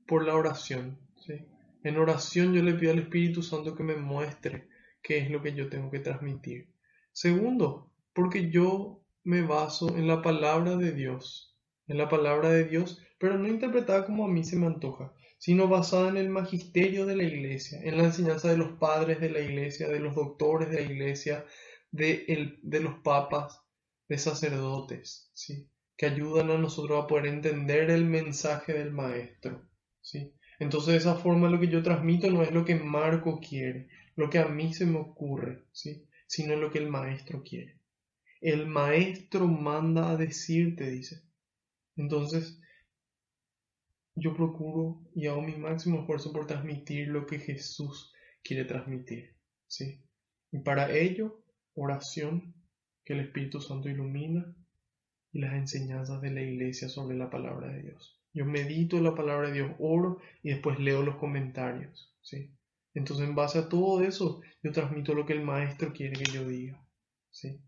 por la oración. ¿Sí? En oración yo le pido al Espíritu Santo que me muestre qué es lo que yo tengo que transmitir. Segundo, porque yo me baso en la palabra de Dios. En la palabra de Dios, pero no interpretada como a mí se me antoja, sino basada en el magisterio de la iglesia, en la enseñanza de los padres de la iglesia, de los doctores de la iglesia, de los papas, de sacerdotes, ¿sí? Que ayudan a nosotros a poder entender el mensaje del maestro, ¿sí? Entonces de esa forma lo que yo transmito no es lo que Marco quiere, lo que a mí se me ocurre, ¿sí? Sino lo que el maestro quiere. El maestro manda a decirte, dice. Entonces yo procuro y hago mi máximo esfuerzo por transmitir lo que Jesús quiere transmitir, ¿sí? Y para ello, oración, que el Espíritu Santo ilumina, y las enseñanzas de la iglesia sobre la palabra de Dios. Yo medito la palabra de Dios, oro y después leo los comentarios, ¿sí? Entonces en base a todo eso yo transmito lo que el maestro quiere que yo diga, ¿sí?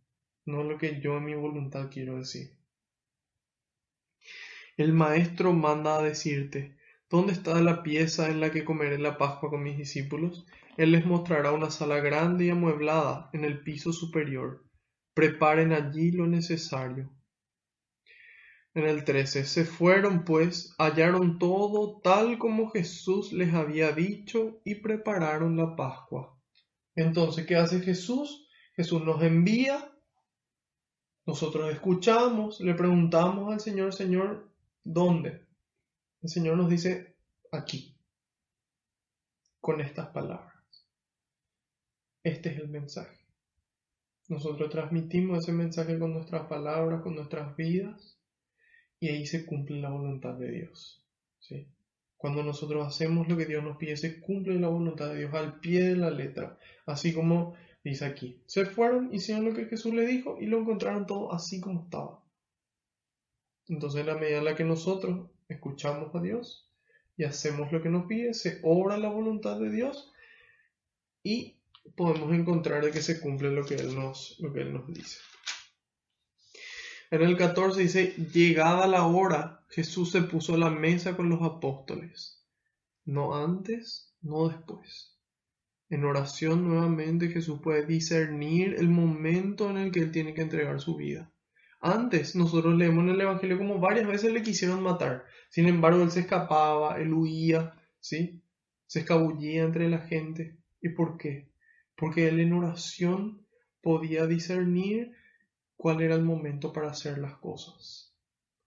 No lo que yo en mi voluntad quiero decir. El maestro manda a decirte, ¿dónde está la pieza en la que comeré la Pascua con mis discípulos? Él les mostrará una sala grande y amueblada en el piso superior. Preparen allí lo necesario. En el 13, se fueron pues, hallaron todo tal como Jesús les había dicho y prepararon la Pascua. Entonces, ¿qué hace Jesús? Jesús nos envía, nosotros escuchamos, le preguntamos al Señor, Señor, ¿dónde? El Señor nos dice, aquí, con estas palabras. Este es el mensaje. Nosotros transmitimos ese mensaje con nuestras palabras, con nuestras vidas, y ahí se cumple la voluntad de Dios, ¿sí? Cuando nosotros hacemos lo que Dios nos pide, se cumple la voluntad de Dios al pie de la letra, así como dice aquí. Se fueron, hicieron lo que Jesús le dijo y lo encontraron todo así como estaba. Entonces, en la medida en la que nosotros escuchamos a Dios y hacemos lo que nos pide, se obra la voluntad de Dios y podemos encontrar de que se cumple lo que Él nos dice. En el 14 dice, llegada la hora, Jesús se puso a la mesa con los apóstoles. No antes, no después. En oración nuevamente Jesús puede discernir el momento en el que Él tiene que entregar su vida. Antes nosotros leemos en el Evangelio como varias veces le quisieron matar. Sin embargo, Él se escapaba, Él huía, ¿sí? Se escabullía entre la gente. ¿Y por qué? Porque Él en oración podía discernir cuál era el momento para hacer las cosas.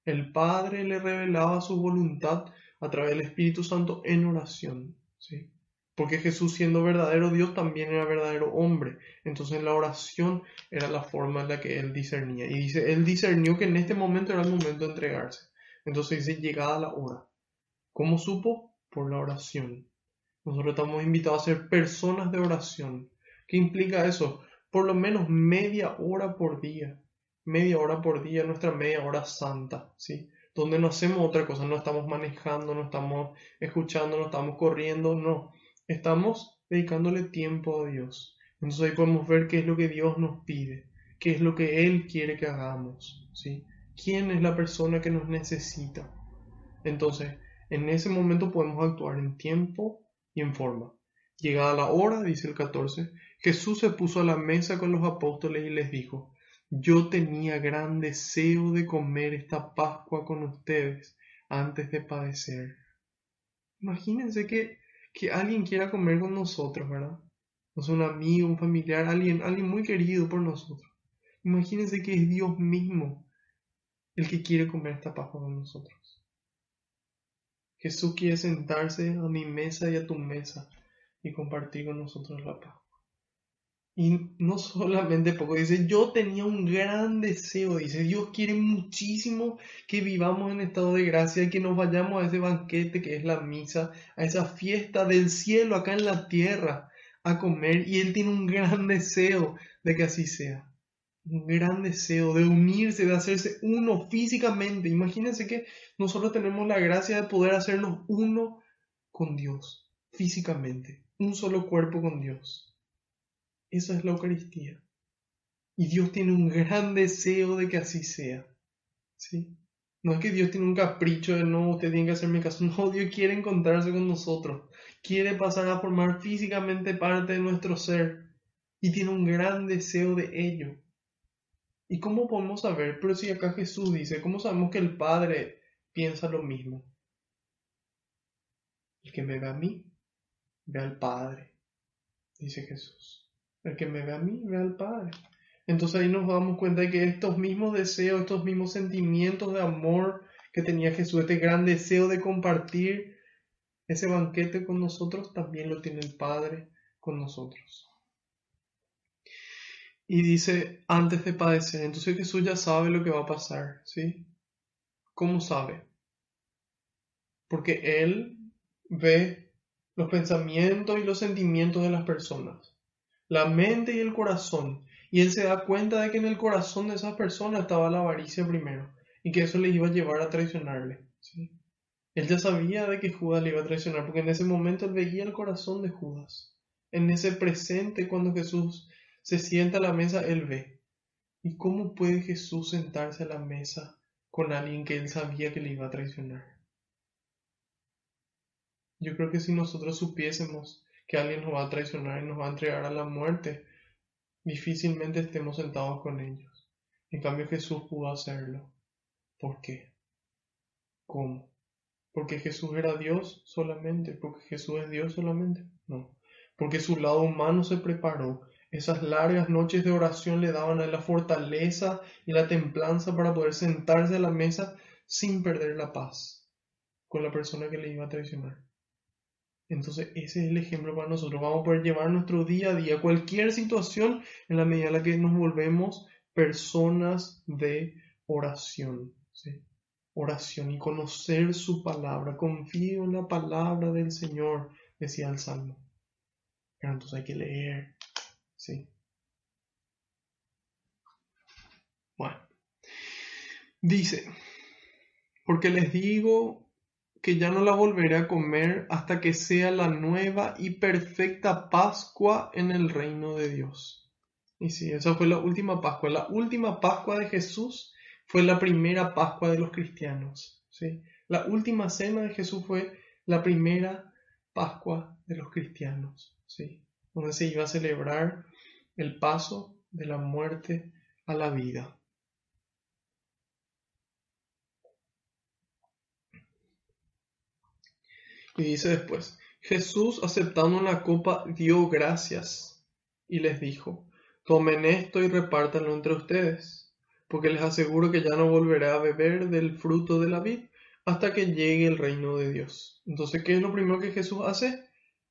El Padre le revelaba su voluntad a través del Espíritu Santo en oración, ¿sí? Porque Jesús, siendo verdadero Dios, también era verdadero hombre. Entonces la oración era la forma en la que él discernía. Y dice, él discernió que en este momento era el momento de entregarse. Entonces dice, llegada la hora. ¿Cómo supo? Por la oración. Nosotros estamos invitados a ser personas de oración. ¿Qué implica eso? Por lo menos media hora por día. media hora por día, nuestra media hora santa, ¿sí? Donde no hacemos otra cosa, no estamos manejando, no estamos escuchando, no estamos corriendo, no. Estamos dedicándole tiempo a Dios. Entonces ahí podemos ver qué es lo que Dios nos pide, qué es lo que Él quiere que hagamos, ¿sí? ¿Quién es la persona que nos necesita? Entonces, en ese momento podemos actuar en tiempo y en forma. Llegada la hora, dice el 14, Jesús se puso a la mesa con los apóstoles y les dijo, yo tenía gran deseo de comer esta Pascua con ustedes antes de padecer. Imagínense que alguien quiera comer con nosotros, ¿verdad? O sea, un amigo, un familiar, alguien muy querido por nosotros. Imagínense que es Dios mismo el que quiere comer esta Pascua con nosotros. Jesús quiere sentarse a mi mesa y a tu mesa y compartir con nosotros la paz. Y no solamente poco, dice, yo tenía un gran deseo, dice, Dios quiere muchísimo que vivamos en estado de gracia y que nos vayamos a ese banquete que es la misa, a esa fiesta del cielo acá en la tierra, a comer. Y Él tiene un gran deseo de que así sea. Un gran deseo de unirse, de hacerse uno físicamente. Imagínense que nosotros tenemos la gracia de poder hacernos uno con Dios, físicamente, un solo cuerpo con Dios. Esa es la Eucaristía. Y Dios tiene un gran deseo de que así sea, ¿sí? No es que Dios tiene un capricho de no, usted tiene que hacerme caso. No, Dios quiere encontrarse con nosotros. Quiere pasar a formar físicamente parte de nuestro ser. Y tiene un gran deseo de ello. ¿Y cómo podemos saber? Pero si acá Jesús dice, ¿cómo sabemos que el Padre piensa lo mismo? El que me ve a mí, ve al Padre, dice Jesús. El que me ve a mí, ve al Padre. Entonces ahí nos damos cuenta de que estos mismos deseos, estos mismos sentimientos de amor que tenía Jesús, este gran deseo de compartir ese banquete con nosotros, también lo tiene el Padre con nosotros. Y dice, antes de padecer, entonces Jesús ya sabe lo que va a pasar, ¿sí? ¿Cómo sabe? Porque Él ve los pensamientos y los sentimientos de las personas, la mente y el corazón, y Él se da cuenta de que en el corazón de esas personas estaba la avaricia primero, y que eso le iba a llevar a traicionarle, ¿sí? Él ya sabía de que Judas le iba a traicionar, porque en ese momento él veía el corazón de Judas. En ese presente, cuando Jesús se sienta a la mesa, él ve. ¿Y cómo puede Jesús sentarse a la mesa con alguien que él sabía que le iba a traicionar? Yo creo que si nosotros supiésemos que alguien nos va a traicionar y nos va a entregar a la muerte, difícilmente estemos sentados con ellos. En cambio Jesús pudo hacerlo. ¿Por qué? ¿Cómo? ¿Porque Jesús era Dios solamente? ¿Porque Jesús es Dios solamente? No. Porque su lado humano se preparó. Esas largas noches de oración le daban a él la fortaleza y la templanza para poder sentarse a la mesa sin perder la paz con la persona que le iba a traicionar. Entonces ese es el ejemplo para nosotros. Vamos a poder llevar nuestro día a día, cualquier situación, en la medida en la que nos volvemos personas de oración, ¿sí? Oración y conocer su palabra. Confío en la palabra del Señor, decía el Salmo. Pero entonces hay que leer, ¿sí? Bueno, dice, porque les digo que ya no la volveré a comer hasta que sea la nueva y perfecta Pascua en el reino de Dios. Y sí, esa fue la última Pascua. La última Pascua de Jesús fue la primera Pascua de los cristianos, ¿sí? La última cena de Jesús fue la primera Pascua de los cristianos, ¿sí? Donde se iba a celebrar el paso de la muerte a la vida. Y dice después, Jesús aceptando una copa dio gracias y les dijo, tomen esto y repártanlo entre ustedes, porque les aseguro que ya no volveré a beber del fruto de la vid hasta que llegue el reino de Dios. Entonces, ¿qué es lo primero que Jesús hace?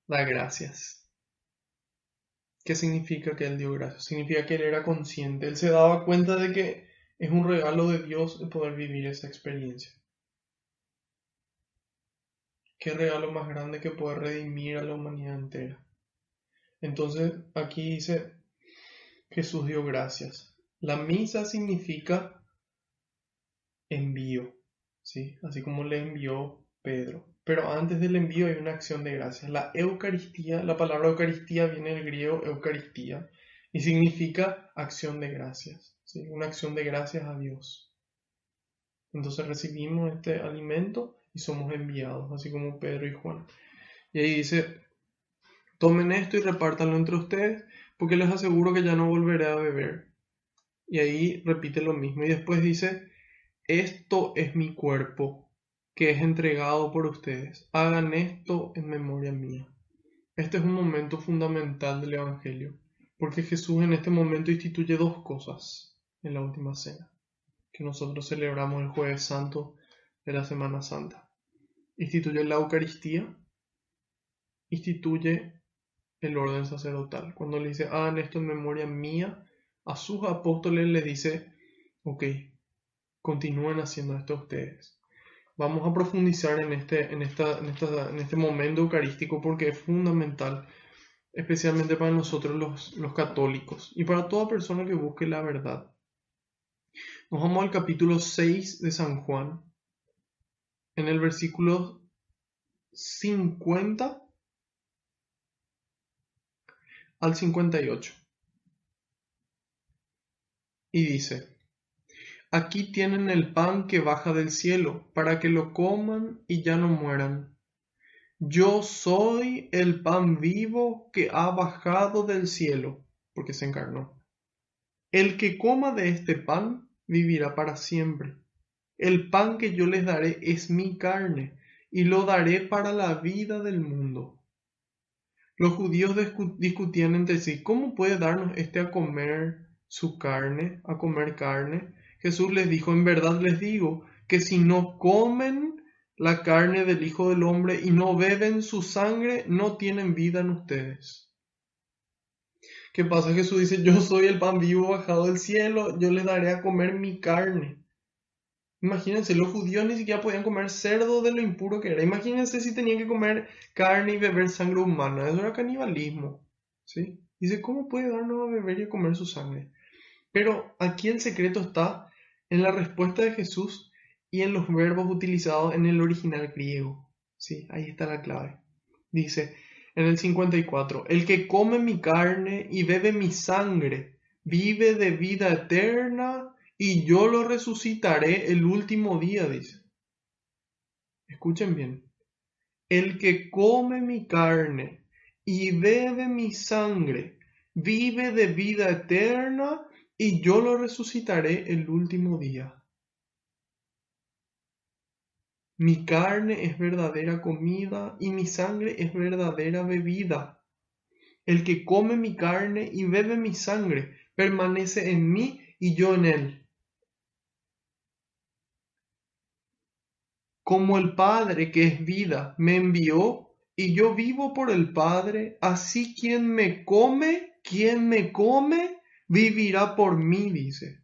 Da gracias. ¿Qué significa que él dio gracias? Significa que él era consciente, él se daba cuenta de que es un regalo de Dios el poder vivir esa experiencia. Qué regalo más grande que poder redimir a la humanidad entera. Entonces aquí dice, Jesús dio gracias. La misa significa envío, ¿sí? Así como le envió Pedro. Pero antes del envío hay una acción de gracias. La Eucaristía, la palabra Eucaristía viene del griego Eucaristía y significa acción de gracias, ¿sí? Una acción de gracias a Dios. Entonces recibimos este alimento y somos enviados, así como Pedro y Juan. Y ahí dice, tomen esto y repártanlo entre ustedes, porque les aseguro que ya no volveré a beber. Y ahí repite lo mismo. Y después dice, esto es mi cuerpo, que es entregado por ustedes. Hagan esto en memoria mía. Este es un momento fundamental del Evangelio, porque Jesús en este momento instituye dos cosas en la última cena, que nosotros celebramos el Jueves Santo de la Semana Santa. Instituye la Eucaristía, instituye el orden sacerdotal. Cuando le dice, hagan esto en memoria mía, a sus apóstoles les dice, ok, continúen haciendo esto ustedes. Vamos a profundizar en este momento eucarístico porque es fundamental, especialmente para nosotros los católicos y para toda persona que busque la verdad. Nos vamos al capítulo 6 de San Juan, en el versículo 50 al 58. Y dice, aquí tienen el pan que baja del cielo, para que lo coman y ya no mueran. Yo soy el pan vivo que ha bajado del cielo, porque se encarnó. El que coma de este pan vivirá para siempre. El pan que yo les daré es mi carne, y lo daré para la vida del mundo. Los judíos discutían entre sí, ¿cómo puede darnos este a comer su carne, a comer carne? Jesús les dijo, en verdad les digo, que si no comen la carne del Hijo del Hombre y no beben su sangre, no tienen vida en ustedes. ¿Qué pasa? Jesús dice, yo soy el pan vivo bajado del cielo, yo les daré a comer mi carne. Imagínense, los judíos ni siquiera podían comer cerdo de lo impuro que era. Imagínense si tenían que comer carne y beber sangre humana. Eso era canibalismo, ¿sí? Dice, ¿cómo puede darnos a beber y a comer su sangre? Pero aquí el secreto está en la respuesta de Jesús y en los verbos utilizados en el original griego. Sí, ahí está la clave. Dice en el 54, el que come mi carne y bebe mi sangre, vive de vida eterna y yo lo resucitaré el último día, dice. Escuchen bien. El que come mi carne y bebe mi sangre, vive de vida eterna y yo lo resucitaré el último día. Mi carne es verdadera comida y mi sangre es verdadera bebida. El que come mi carne y bebe mi sangre permanece en mí y yo en él. Como el Padre que es vida me envió y yo vivo por el Padre, así quien me come, vivirá por mí, dice.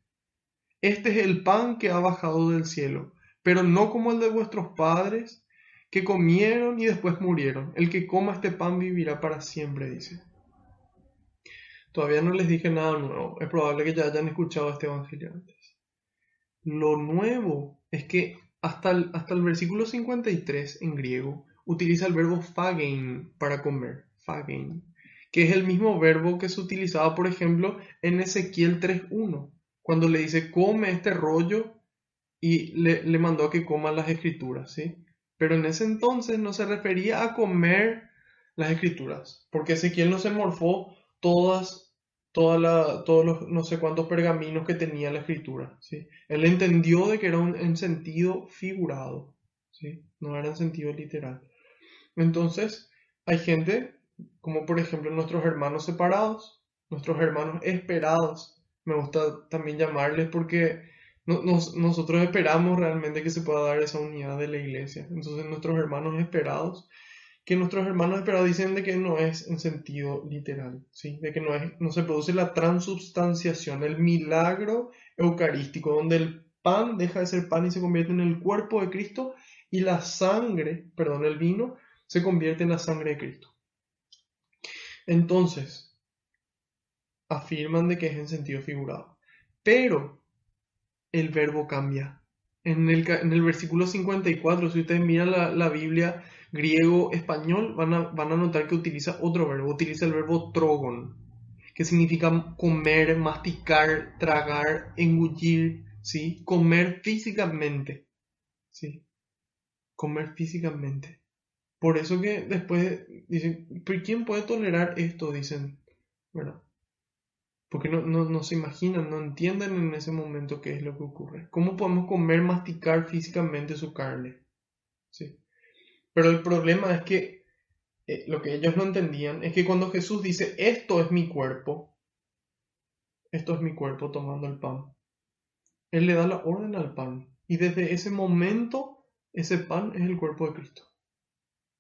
Este es el pan que ha bajado del cielo, pero no como el de vuestros padres, que comieron y después murieron. El que coma este pan vivirá para siempre, dice. Todavía no les dije nada nuevo. Es probable que ya hayan escuchado este evangelio antes. Lo nuevo es que hasta el versículo 53 en griego utiliza el verbo phagein para comer, phagein, que es el mismo verbo que se utilizaba, por ejemplo, en Ezequiel 3:1, cuando le dice come este rollo y le mandó a que coma las escrituras, ¿sí? Pero en ese entonces no se refería a comer las escrituras, porque Ezequiel no se morfó todos los no sé cuántos pergaminos que tenía la escritura, ¿sí? Él entendió de que era en sentido figurado, ¿sí? No era en sentido literal. Entonces, hay gente, como por ejemplo nuestros hermanos separados, nuestros hermanos esperados, me gusta también llamarles porque nosotros esperamos realmente que se pueda dar esa unidad de la iglesia. Entonces, nuestros hermanos esperados, que nuestros hermanos esperados dicen de que no es en sentido literal, ¿sí? De que no se produce la transubstanciación, el milagro eucarístico, donde el pan deja de ser pan y se convierte en el cuerpo de Cristo y la sangre, perdón, el vino, se convierte en la sangre de Cristo. Entonces, afirman de que es en sentido figurado. pero el verbo cambia. En el versículo 54, si ustedes miran la Biblia griego-español, van a notar que utiliza otro verbo, utiliza el verbo trogon, que significa comer, masticar, tragar, engullir, ¿sí? Comer físicamente, ¿sí? Comer físicamente. Por eso que después dicen, ¿pero quién puede tolerar esto? Dicen, ¿verdad? Porque no se imaginan, no entienden en ese momento qué es lo que ocurre. ¿Cómo podemos comer, masticar físicamente su carne? ¿Sí? Pero el problema es que lo que ellos no entendían es que cuando Jesús dice, esto es mi cuerpo tomando el pan, Él le da la orden al pan. Y desde ese momento, ese pan es el cuerpo de Cristo.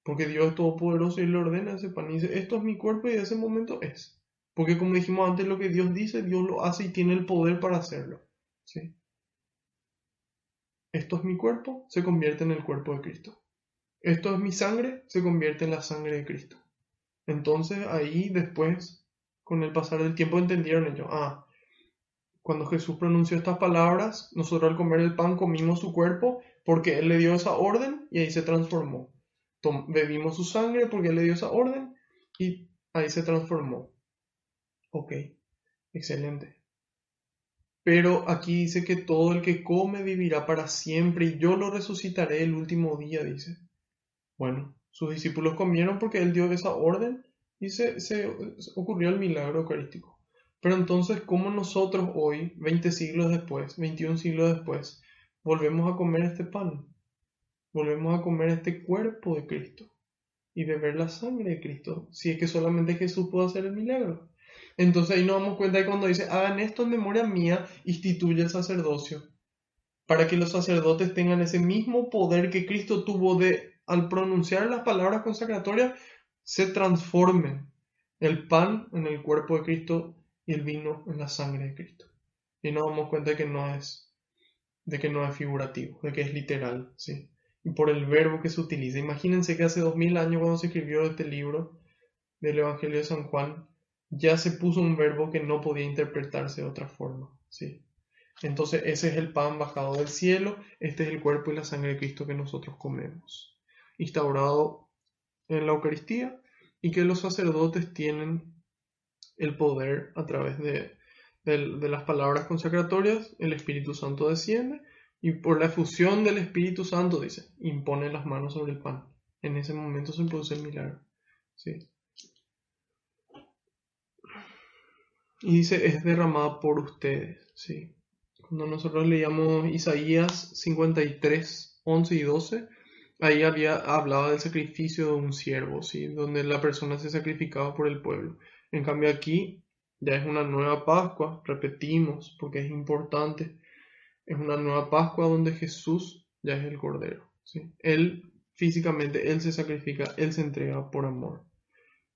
Porque Dios es todopoderoso y le ordena ese pan. Y dice, esto es mi cuerpo y de ese momento es. Porque como dijimos antes, lo que Dios dice, Dios lo hace y tiene el poder para hacerlo. ¿Sí? Esto es mi cuerpo, se convierte en el cuerpo de Cristo. Esto es mi sangre, se convierte en la sangre de Cristo. Entonces ahí después, con el pasar del tiempo, entendieron ellos, cuando Jesús pronunció estas palabras, nosotros al comer el pan comimos su cuerpo porque Él le dio esa orden y ahí se transformó. Bebimos su sangre porque Él le dio esa orden y ahí se transformó. Ok, excelente. Pero aquí dice que todo el que come vivirá para siempre y yo lo resucitaré el último día, dice. Bueno, sus discípulos comieron porque Él dio esa orden y se ocurrió el milagro eucarístico. Pero entonces, ¿cómo nosotros hoy, 20 siglos después, 21 siglos después, volvemos a comer este pan? Volvemos a comer este cuerpo de Cristo y beber la sangre de Cristo, si es que solamente Jesús puede hacer el milagro. Entonces ahí nos damos cuenta que cuando dice, hagan esto en memoria mía, instituye el sacerdocio, para que los sacerdotes tengan ese mismo poder que Cristo tuvo de, al pronunciar las palabras consacratorias, se transformen el pan en el cuerpo de Cristo y el vino en la sangre de Cristo. Y nos damos cuenta de que no es figurativo, de que es literal, ¿sí? Y por el verbo que se utiliza. Imagínense que hace 2000 años cuando se escribió este libro del Evangelio de San Juan, ya se puso un verbo que no podía interpretarse de otra forma, ¿sí? Entonces ese es el pan bajado del cielo, este es el cuerpo y la sangre de Cristo que nosotros comemos, instaurado en la Eucaristía y que los sacerdotes tienen el poder a través de las palabras consacratorias, el Espíritu Santo desciende y por la efusión del Espíritu Santo, dice, impone las manos sobre el pan. En ese momento se produce el milagro. ¿Sí? Y dice, es derramada por ustedes. ¿Sí? Cuando nosotros leíamos Isaías 53, 11 y 12, ahí hablaba del sacrificio de un siervo, ¿sí? Donde la persona se sacrificaba por el pueblo. En cambio aquí ya es una nueva Pascua, repetimos, porque es importante, es una nueva Pascua donde Jesús ya es el Cordero, ¿sí? Él físicamente, Él se sacrifica, Él se entrega por amor.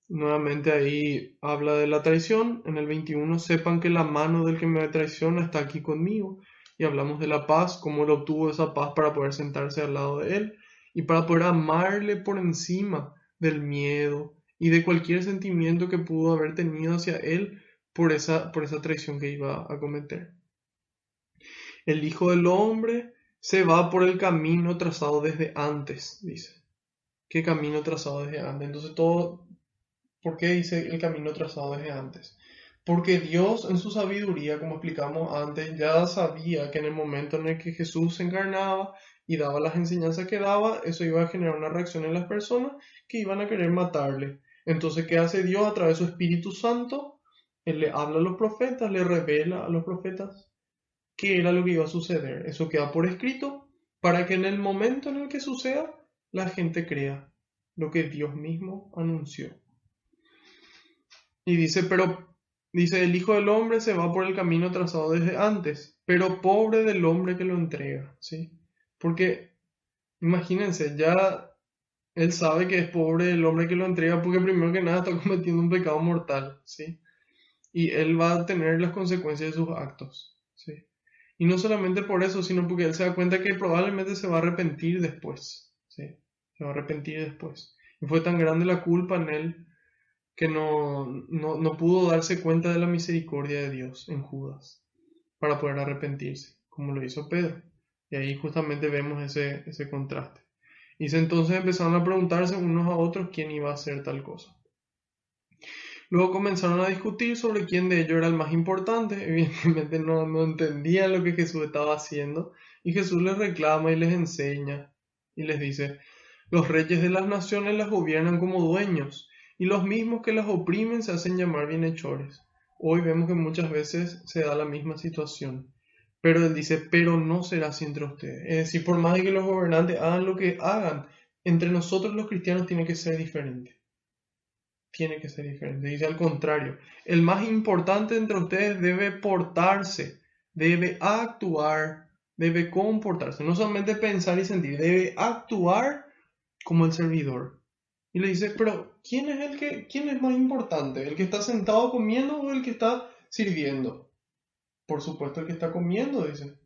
Nuevamente ahí habla de la traición. En el 21, sepan que la mano del que me traiciona está aquí conmigo. Y hablamos de la paz, cómo él obtuvo esa paz para poder sentarse al lado de él y para poder amarle por encima del miedo y de cualquier sentimiento que pudo haber tenido hacia él por esa traición que iba a cometer. El Hijo del Hombre se va por el camino trazado desde antes, dice. ¿Qué camino trazado desde antes? Entonces todo. ¿Por qué dice el camino trazado desde antes? Porque Dios en su sabiduría, como explicamos antes, ya sabía que en el momento en el que Jesús se encarnaba y daba las enseñanzas que daba, eso iba a generar una reacción en las personas que iban a querer matarle. Entonces, ¿qué hace Dios a través de su Espíritu Santo? Él le habla a los profetas, le revela a los profetas qué era lo que iba a suceder. Eso queda por escrito para que en el momento en el que suceda, la gente crea lo que Dios mismo anunció. Y dice, el Hijo del Hombre se va por el camino trazado desde antes, pero pobre del hombre que lo entrega, ¿sí? Porque, imagínense, ya él sabe que es pobre el hombre que lo entrega porque primero que nada está cometiendo un pecado mortal, ¿sí? Y él va a tener las consecuencias de sus actos, ¿sí? Y no solamente por eso, sino porque él se da cuenta que probablemente se va a arrepentir después, ¿sí? Se va a arrepentir después. Y fue tan grande la culpa en él que no pudo darse cuenta de la misericordia de Dios en Judas. para poder arrepentirse, como lo hizo Pedro. Y ahí justamente vemos ese contraste. Y entonces empezaron a preguntarse unos a otros quién iba a hacer tal cosa. Luego comenzaron a discutir sobre quién de ellos era el más importante. Evidentemente no entendían lo que Jesús estaba haciendo. Y Jesús les reclama y les enseña y les dice, los reyes de las naciones las gobiernan como dueños, y los mismos que las oprimen se hacen llamar bienhechores. Hoy vemos que muchas veces se da la misma situación. Pero él dice, pero no será así entre ustedes. Es decir, por más de que los gobernantes hagan lo que hagan, entre nosotros los cristianos tiene que ser diferente. Tiene que ser diferente. Dice al contrario, el más importante entre ustedes debe portarse, debe actuar, debe comportarse. No solamente pensar y sentir, debe actuar como el servidor. Y le dice, pero quién es más importante? ¿El que está sentado comiendo o el que está sirviendo? Por supuesto el que está comiendo, dice.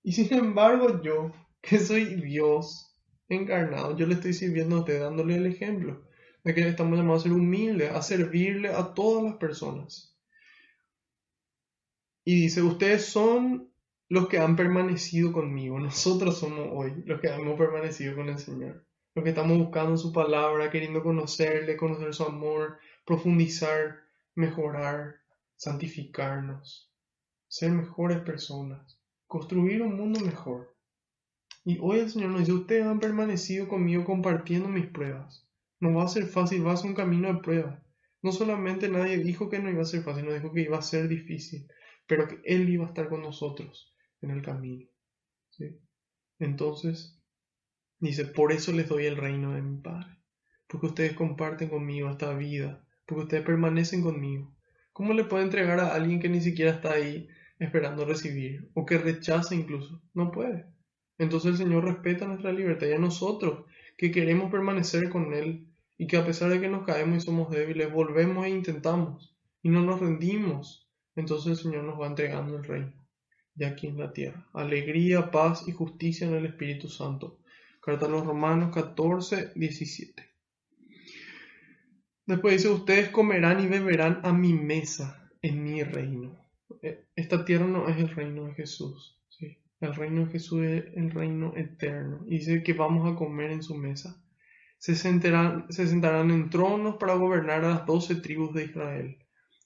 Y sin embargo yo, que soy Dios encarnado, yo le estoy sirviendo a usted, dándole el ejemplo de que estamos llamados a ser humildes, a servirle a todas las personas. Y dice, ustedes son los que han permanecido conmigo, nosotros somos hoy los que hemos permanecido con el Señor, los que estamos buscando su palabra, queriendo conocerle, conocer su amor, profundizar, mejorar, santificarnos, ser mejores personas, construir un mundo mejor. Y hoy el Señor nos dice, ustedes han permanecido conmigo compartiendo mis pruebas. No va a ser fácil, va a ser un camino de prueba. No solamente nadie dijo que no iba a ser fácil, no dijo que iba a ser difícil, pero que Él iba a estar con nosotros en el camino. ¿Sí? Entonces, dice, por eso les doy el reino de mi Padre. Porque ustedes comparten conmigo esta vida, porque ustedes permanecen conmigo. ¿Cómo le puede entregar a alguien que ni siquiera está ahí esperando recibir, o que rechaza incluso? No puede. Entonces el Señor respeta nuestra libertad y a nosotros que queremos permanecer con Él y que a pesar de que nos caemos y somos débiles, volvemos e intentamos y no nos rendimos. Entonces el Señor nos va entregando el reino, ya aquí en la tierra. Alegría, paz y justicia en el Espíritu Santo. Carta a los Romanos 14, 17. Después dice, ustedes comerán y beberán a mi mesa en mi reino. Esta tierra no es el reino de Jesús, ¿sí? El reino de Jesús es el reino eterno. Y dice que vamos a comer en su mesa. Se sentarán en tronos para gobernar a las 12 tribus de Israel.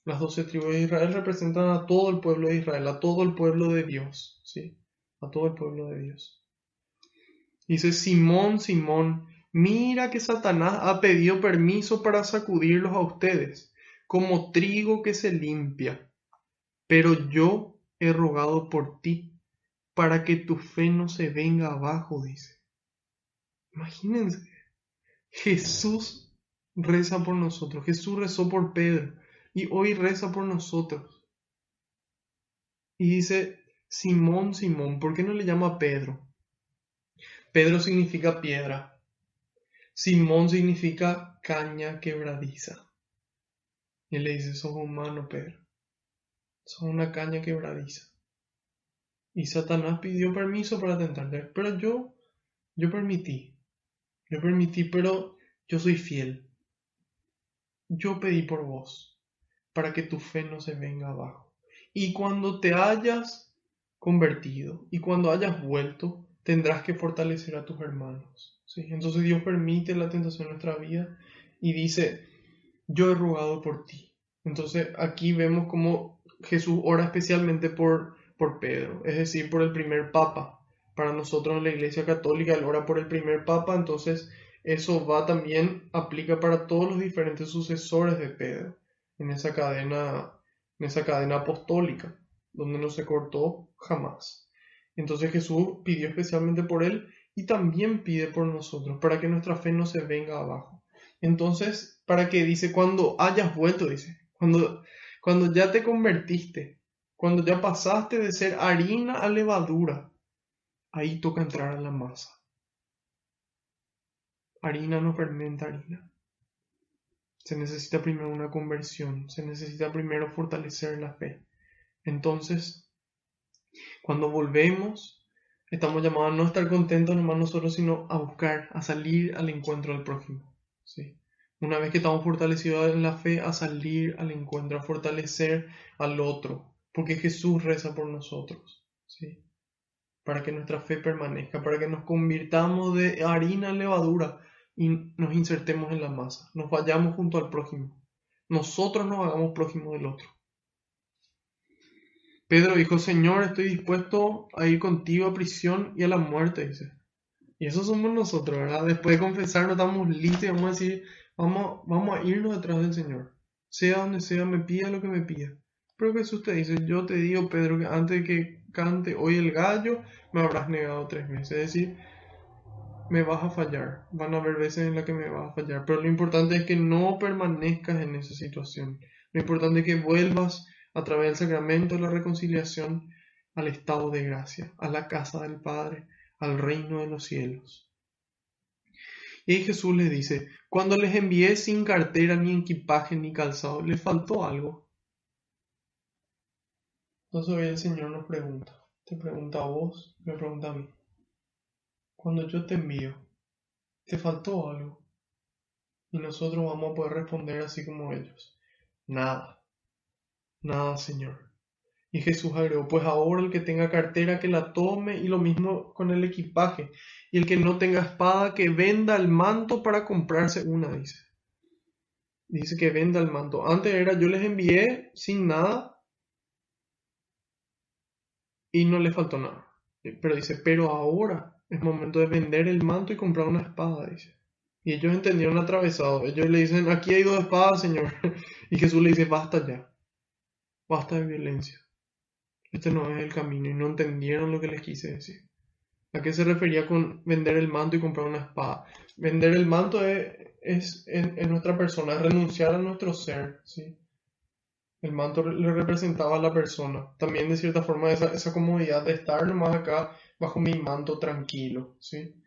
Las 12 tribus de Israel representan a todo el pueblo de Israel, a todo el pueblo de Dios, ¿sí? A todo el pueblo de Dios. Dice, Simón, Simón, mira que Satanás ha pedido permiso para sacudirlos a ustedes, como trigo que se limpia. Pero yo he rogado por ti, para que tu fe no se venga abajo, dice. Imagínense, Jesús reza por nosotros, Jesús rezó por Pedro y hoy reza por nosotros. Y dice, Simón, Simón, ¿por qué no le llama Pedro? Pedro significa piedra. Simón significa caña quebradiza. Y le dice, sos humano, Pedro. Sos una caña quebradiza. Y Satanás pidió permiso para tentarte. Pero yo permití. Yo permití, pero yo soy fiel. Yo pedí por vos, para que tu fe no se venga abajo. Y cuando te hayas convertido y cuando hayas vuelto, tendrás que fortalecer a tus hermanos. ¿Sí? Entonces Dios permite la tentación en nuestra vida y dice, yo he rogado por ti. Entonces aquí vemos cómo Jesús ora especialmente por Pedro, es decir, por el primer papa. Para nosotros en la Iglesia Católica él ora por el primer papa, entonces eso va también, aplica para todos los diferentes sucesores de Pedro en esa cadena apostólica, donde no se cortó jamás. Entonces Jesús pidió especialmente por él y también pide por nosotros, para que nuestra fe no se venga abajo. Entonces, para que dice, cuando hayas vuelto, dice, cuando ya te convertiste, cuando ya pasaste de ser harina a levadura, ahí toca entrar a la masa. Harina no fermenta harina. Se necesita primero una conversión, se necesita primero fortalecer la fe. Entonces, cuando volvemos, estamos llamados a no estar contentos nomás nosotros, sino a buscar, a salir al encuentro del prójimo. ¿Sí? Una vez que estamos fortalecidos en la fe, a salir al encuentro, a fortalecer al otro, porque Jesús reza por nosotros, ¿sí? Para que nuestra fe permanezca, para que nos convirtamos de harina a levadura y nos insertemos en la masa, nos vayamos junto al prójimo, nosotros nos hagamos prójimos del otro. Pedro dijo: Señor, estoy dispuesto a ir contigo a prisión y a la muerte, dice. Y eso somos nosotros, ¿verdad? Después de confesar, no estamos listos y vamos a decir: vamos a irnos detrás del Señor, sea donde sea, me pida lo que me pida. Pero Jesús te dice: yo te digo, Pedro, que antes de que cante hoy el gallo, me habrás negado 3 veces. Es decir, me vas a fallar. Van a haber veces en las que me vas a fallar. Pero lo importante es que no permanezcas en esa situación. Lo importante es que vuelvas a través del sacramento de la reconciliación al estado de gracia, a la casa del Padre, al reino de los cielos. Y ahí Jesús les dice: cuando les envié sin cartera, ni equipaje, ni calzado, ¿les faltó algo? Entonces hoy el Señor nos pregunta, te pregunta a vos, me pregunta a mí: cuando yo te envío, ¿te faltó algo? Y nosotros vamos a poder responder así como ellos: nada, nada, Señor. Y Jesús agregó: pues ahora el que tenga cartera que la tome, y lo mismo con el equipaje. Y el que no tenga espada que venda el manto para comprarse una, dice. Dice que venda el manto. Antes era: yo les envié sin nada y no les faltó nada. Pero dice: pero ahora es momento de vender el manto y comprar una espada, dice. Y ellos entendieron atravesado. Ellos le dicen: aquí hay 2 espadas, Señor. Y Jesús le dice: basta ya. Basta de violencia. Este no es el camino. Y no entendieron lo que les quise decir. ¿A qué se refería con vender el manto y comprar una espada? Vender el manto es nuestra persona, es renunciar a nuestro ser, ¿sí? El manto le representaba a la persona. También, de cierta forma, esa comodidad de estar nomás acá bajo mi manto tranquilo, ¿sí?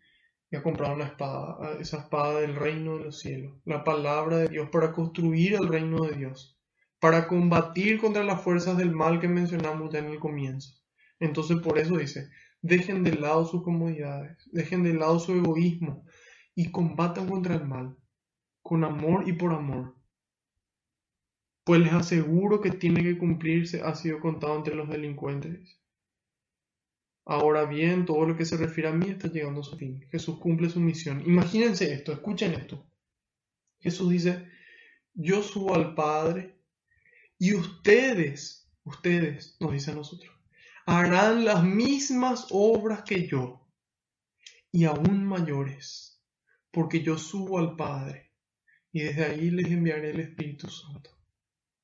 Y a comprar una espada, esa espada del reino de los cielos, la palabra de Dios, para construir el reino de Dios, para combatir contra las fuerzas del mal que mencionamos ya en el comienzo. Entonces, por eso dice: dejen de lado sus comodidades, dejen de lado su egoísmo y combatan contra el mal, con amor y por amor. Pues les aseguro que tiene que cumplirse, ha sido contado entre los delincuentes. Ahora bien, todo lo que se refiere a mí está llegando a su fin. Jesús cumple su misión. Imagínense esto, escuchen esto. Jesús dice: yo subo al Padre y ustedes, nos dice a nosotros, harán las mismas obras que yo y aún mayores, porque yo subo al Padre y desde ahí les enviaré el Espíritu Santo.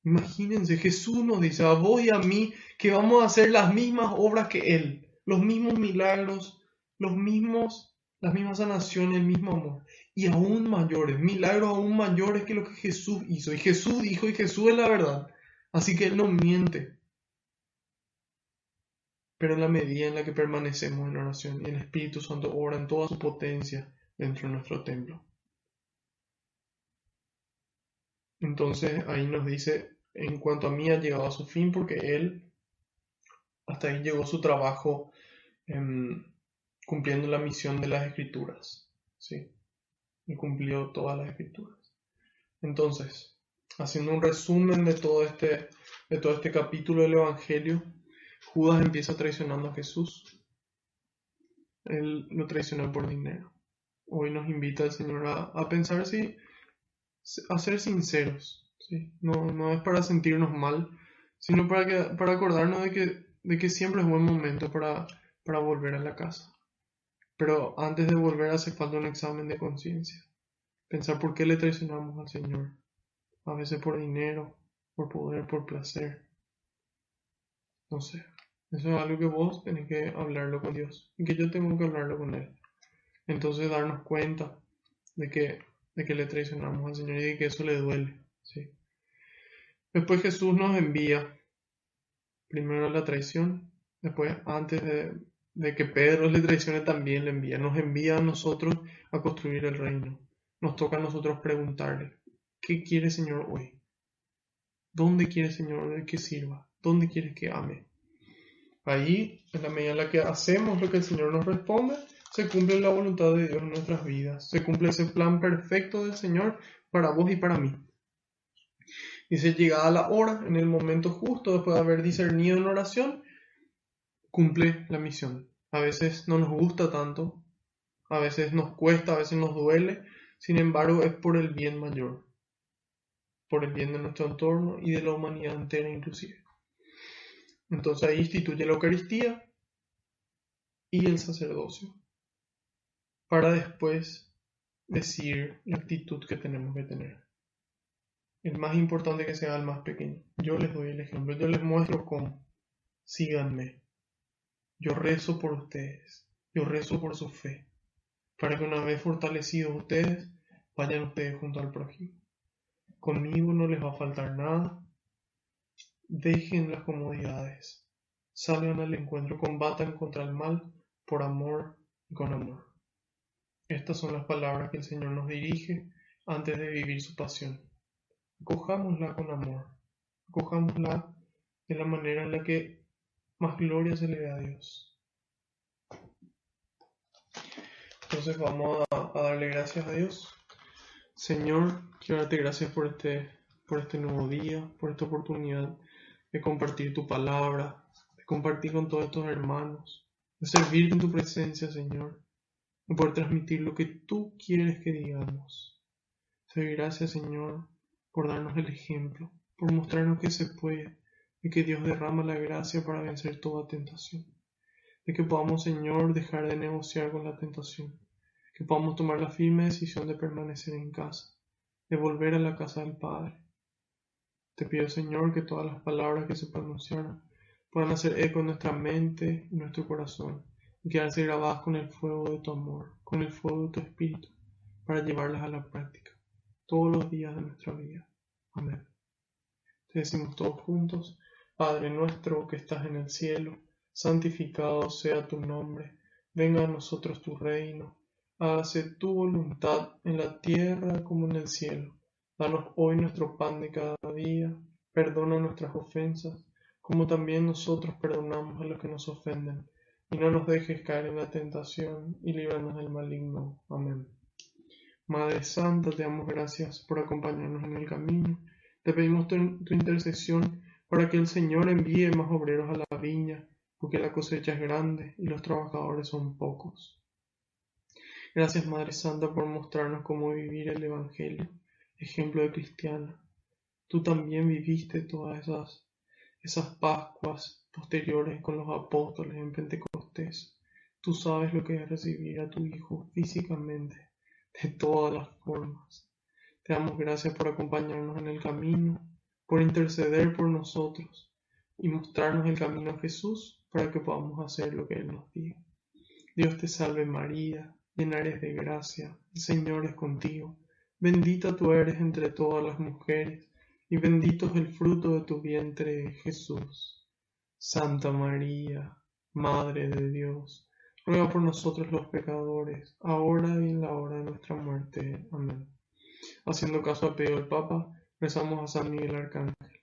Imagínense, Jesús nos dice a vos y a mí que vamos a hacer las mismas obras que Él, los mismos milagros, las mismas sanaciones, el mismo amor, y aún mayores, milagros aún mayores que lo que Jesús hizo. Y Jesús dijo, y Jesús es la verdad, así que Él no miente. Pero en la medida en la que permanecemos en oración, y el Espíritu Santo obra en toda su potencia dentro de nuestro templo. Entonces ahí nos dice: en cuanto a mí ha llegado a su fin, porque Él hasta ahí llegó su trabajo cumpliendo la misión de las Escrituras, ¿sí? Y cumplió todas las Escrituras. Entonces, haciendo un resumen de todo este capítulo del Evangelio, Judas empieza traicionando a Jesús. Él lo traicionó por dinero. Hoy nos invita el Señor a pensar a ser sinceros, ¿sí? No es para sentirnos mal, sino para acordarnos de que siempre es buen momento para volver a la casa. Pero antes de volver hace falta un examen de conciencia. Pensar por qué le traicionamos al Señor. A veces por dinero, por poder, por placer. No sé. Eso es algo que vos tenés que hablarlo con Dios. Y que yo tengo que hablarlo con Él. Entonces darnos cuenta de que le traicionamos al Señor y de que eso le duele, ¿sí? Después Jesús nos envía primero la traición, después antes de que Pedro le traicione también le envía. Nos envía a nosotros a construir el reino. Nos toca a nosotros preguntarle: ¿qué quiere Señor hoy? ¿Dónde quiere Señor de que sirva? ¿Dónde quieres que ame? Ahí, en la medida en la que hacemos lo que el Señor nos responde, se cumple la voluntad de Dios en nuestras vidas. Se cumple ese plan perfecto del Señor para vos y para mí. Dice, llegada la hora, en el momento justo, después de haber discernido en oración, cumple la misión. A veces no nos gusta tanto, a veces nos cuesta, a veces nos duele, sin embargo es por el bien mayor, por el bien de nuestro entorno y de la humanidad entera inclusive. Entonces ahí instituye la Eucaristía y el sacerdocio, para después decir la actitud que tenemos que tener. El más importante que sea el más pequeño. Yo les doy el ejemplo, yo les muestro cómo. Síganme. Yo rezo por ustedes, yo rezo por su fe, para que una vez fortalecidos ustedes, vayan ustedes junto al prójimo. Conmigo no les va a faltar nada. Dejen las comodidades, salgan al encuentro, combatan contra el mal por amor y con amor. Estas son las palabras que el Señor nos dirige antes de vivir su pasión. Acojámosla con amor, acojámosla de la manera en la que más gloria se le dé a Dios. Entonces vamos a darle gracias a Dios. Señor, quiero darte gracias por este nuevo día, por esta oportunidad de compartir tu palabra, de compartir con todos estos hermanos, de servirte en tu presencia, Señor, de poder transmitir lo que tú quieres que digamos. Te doy gracias, Señor, por darnos el ejemplo, por mostrarnos que se puede, y que Dios derrama la gracia para vencer toda tentación. De que podamos, Señor, dejar de negociar con la tentación, que podamos tomar la firme decisión de permanecer en casa, de volver a la casa del Padre. Te pido, Señor, que todas las palabras que se pronunciaron puedan hacer eco en nuestra mente y nuestro corazón, y quedarse grabadas con el fuego de tu amor, con el fuego de tu espíritu, para llevarlas a la práctica, todos los días de nuestra vida. Amén. Te decimos todos juntos: Padre nuestro que estás en el cielo, santificado sea tu nombre, venga a nosotros tu reino, hágase tu voluntad en la tierra como en el cielo. Danos hoy nuestro pan de cada día, perdona nuestras ofensas, como también nosotros perdonamos a los que nos ofenden, y no nos dejes caer en la tentación, y líbranos del maligno. Amén. Madre Santa, te damos gracias por acompañarnos en el camino. Te pedimos tu intercesión para que el Señor envíe más obreros a la viña, porque la cosecha es grande y los trabajadores son pocos. Gracias, Madre Santa, por mostrarnos cómo vivir el Evangelio, ejemplo de cristiana. Tú también viviste todas esas Pascuas posteriores con los apóstoles en Pentecostés. Tú sabes lo que es recibir a tu Hijo físicamente, de todas las formas. Te damos gracias por acompañarnos en el camino, por interceder por nosotros y mostrarnos el camino a Jesús para que podamos hacer lo que Él nos diga. Dios te salve María, llena eres de gracia, el Señor es contigo. Bendita tú eres entre todas las mujeres, y bendito es el fruto de tu vientre, Jesús. Santa María, Madre de Dios, ruega por nosotros los pecadores, ahora y en la hora de nuestra muerte. Amén. Haciendo caso al pedido del Papa, rezamos a San Miguel Arcángel.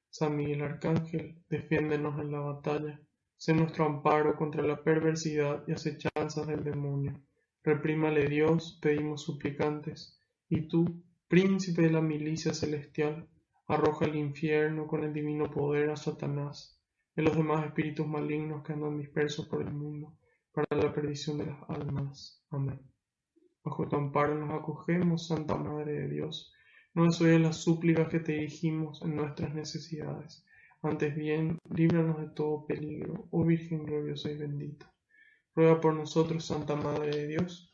San Miguel Arcángel, defiéndenos en la batalla, sé nuestro amparo contra la perversidad y acechanzas del demonio. Reprímale Dios, pedimos suplicantes, y tú, príncipe de la milicia celestial, arroja al infierno con el divino poder a Satanás y a los demás espíritus malignos que andan dispersos por el mundo, para la perdición de las almas. Amén. Bajo tu amparo nos acogemos, Santa Madre de Dios. No desoyes las súplicas que te dirigimos en nuestras necesidades. Antes bien, líbranos de todo peligro, oh Virgen gloriosa y bendita. Ruega por nosotros, Santa Madre de Dios,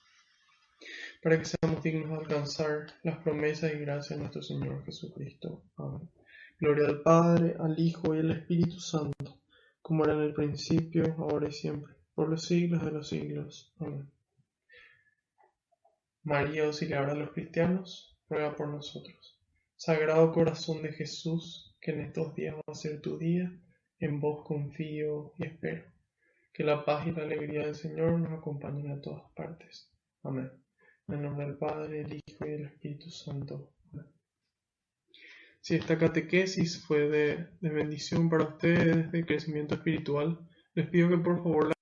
para que seamos dignos de alcanzar las promesas y gracias de nuestro Señor Jesucristo. Amén. Gloria al Padre, al Hijo y al Espíritu Santo, como era en el principio, ahora y siempre, por los siglos de los siglos. Amén. María, auxiliadora de los cristianos, ruega por nosotros. Sagrado Corazón de Jesús, que en estos días va a ser tu día, en vos confío y espero. Que la paz y la alegría del Señor nos acompañen a todas partes. Amén. En el nombre del Padre, el Hijo y el Espíritu Santo. Amén. Si esta catequesis fue de bendición para ustedes, de crecimiento espiritual, les pido que por favor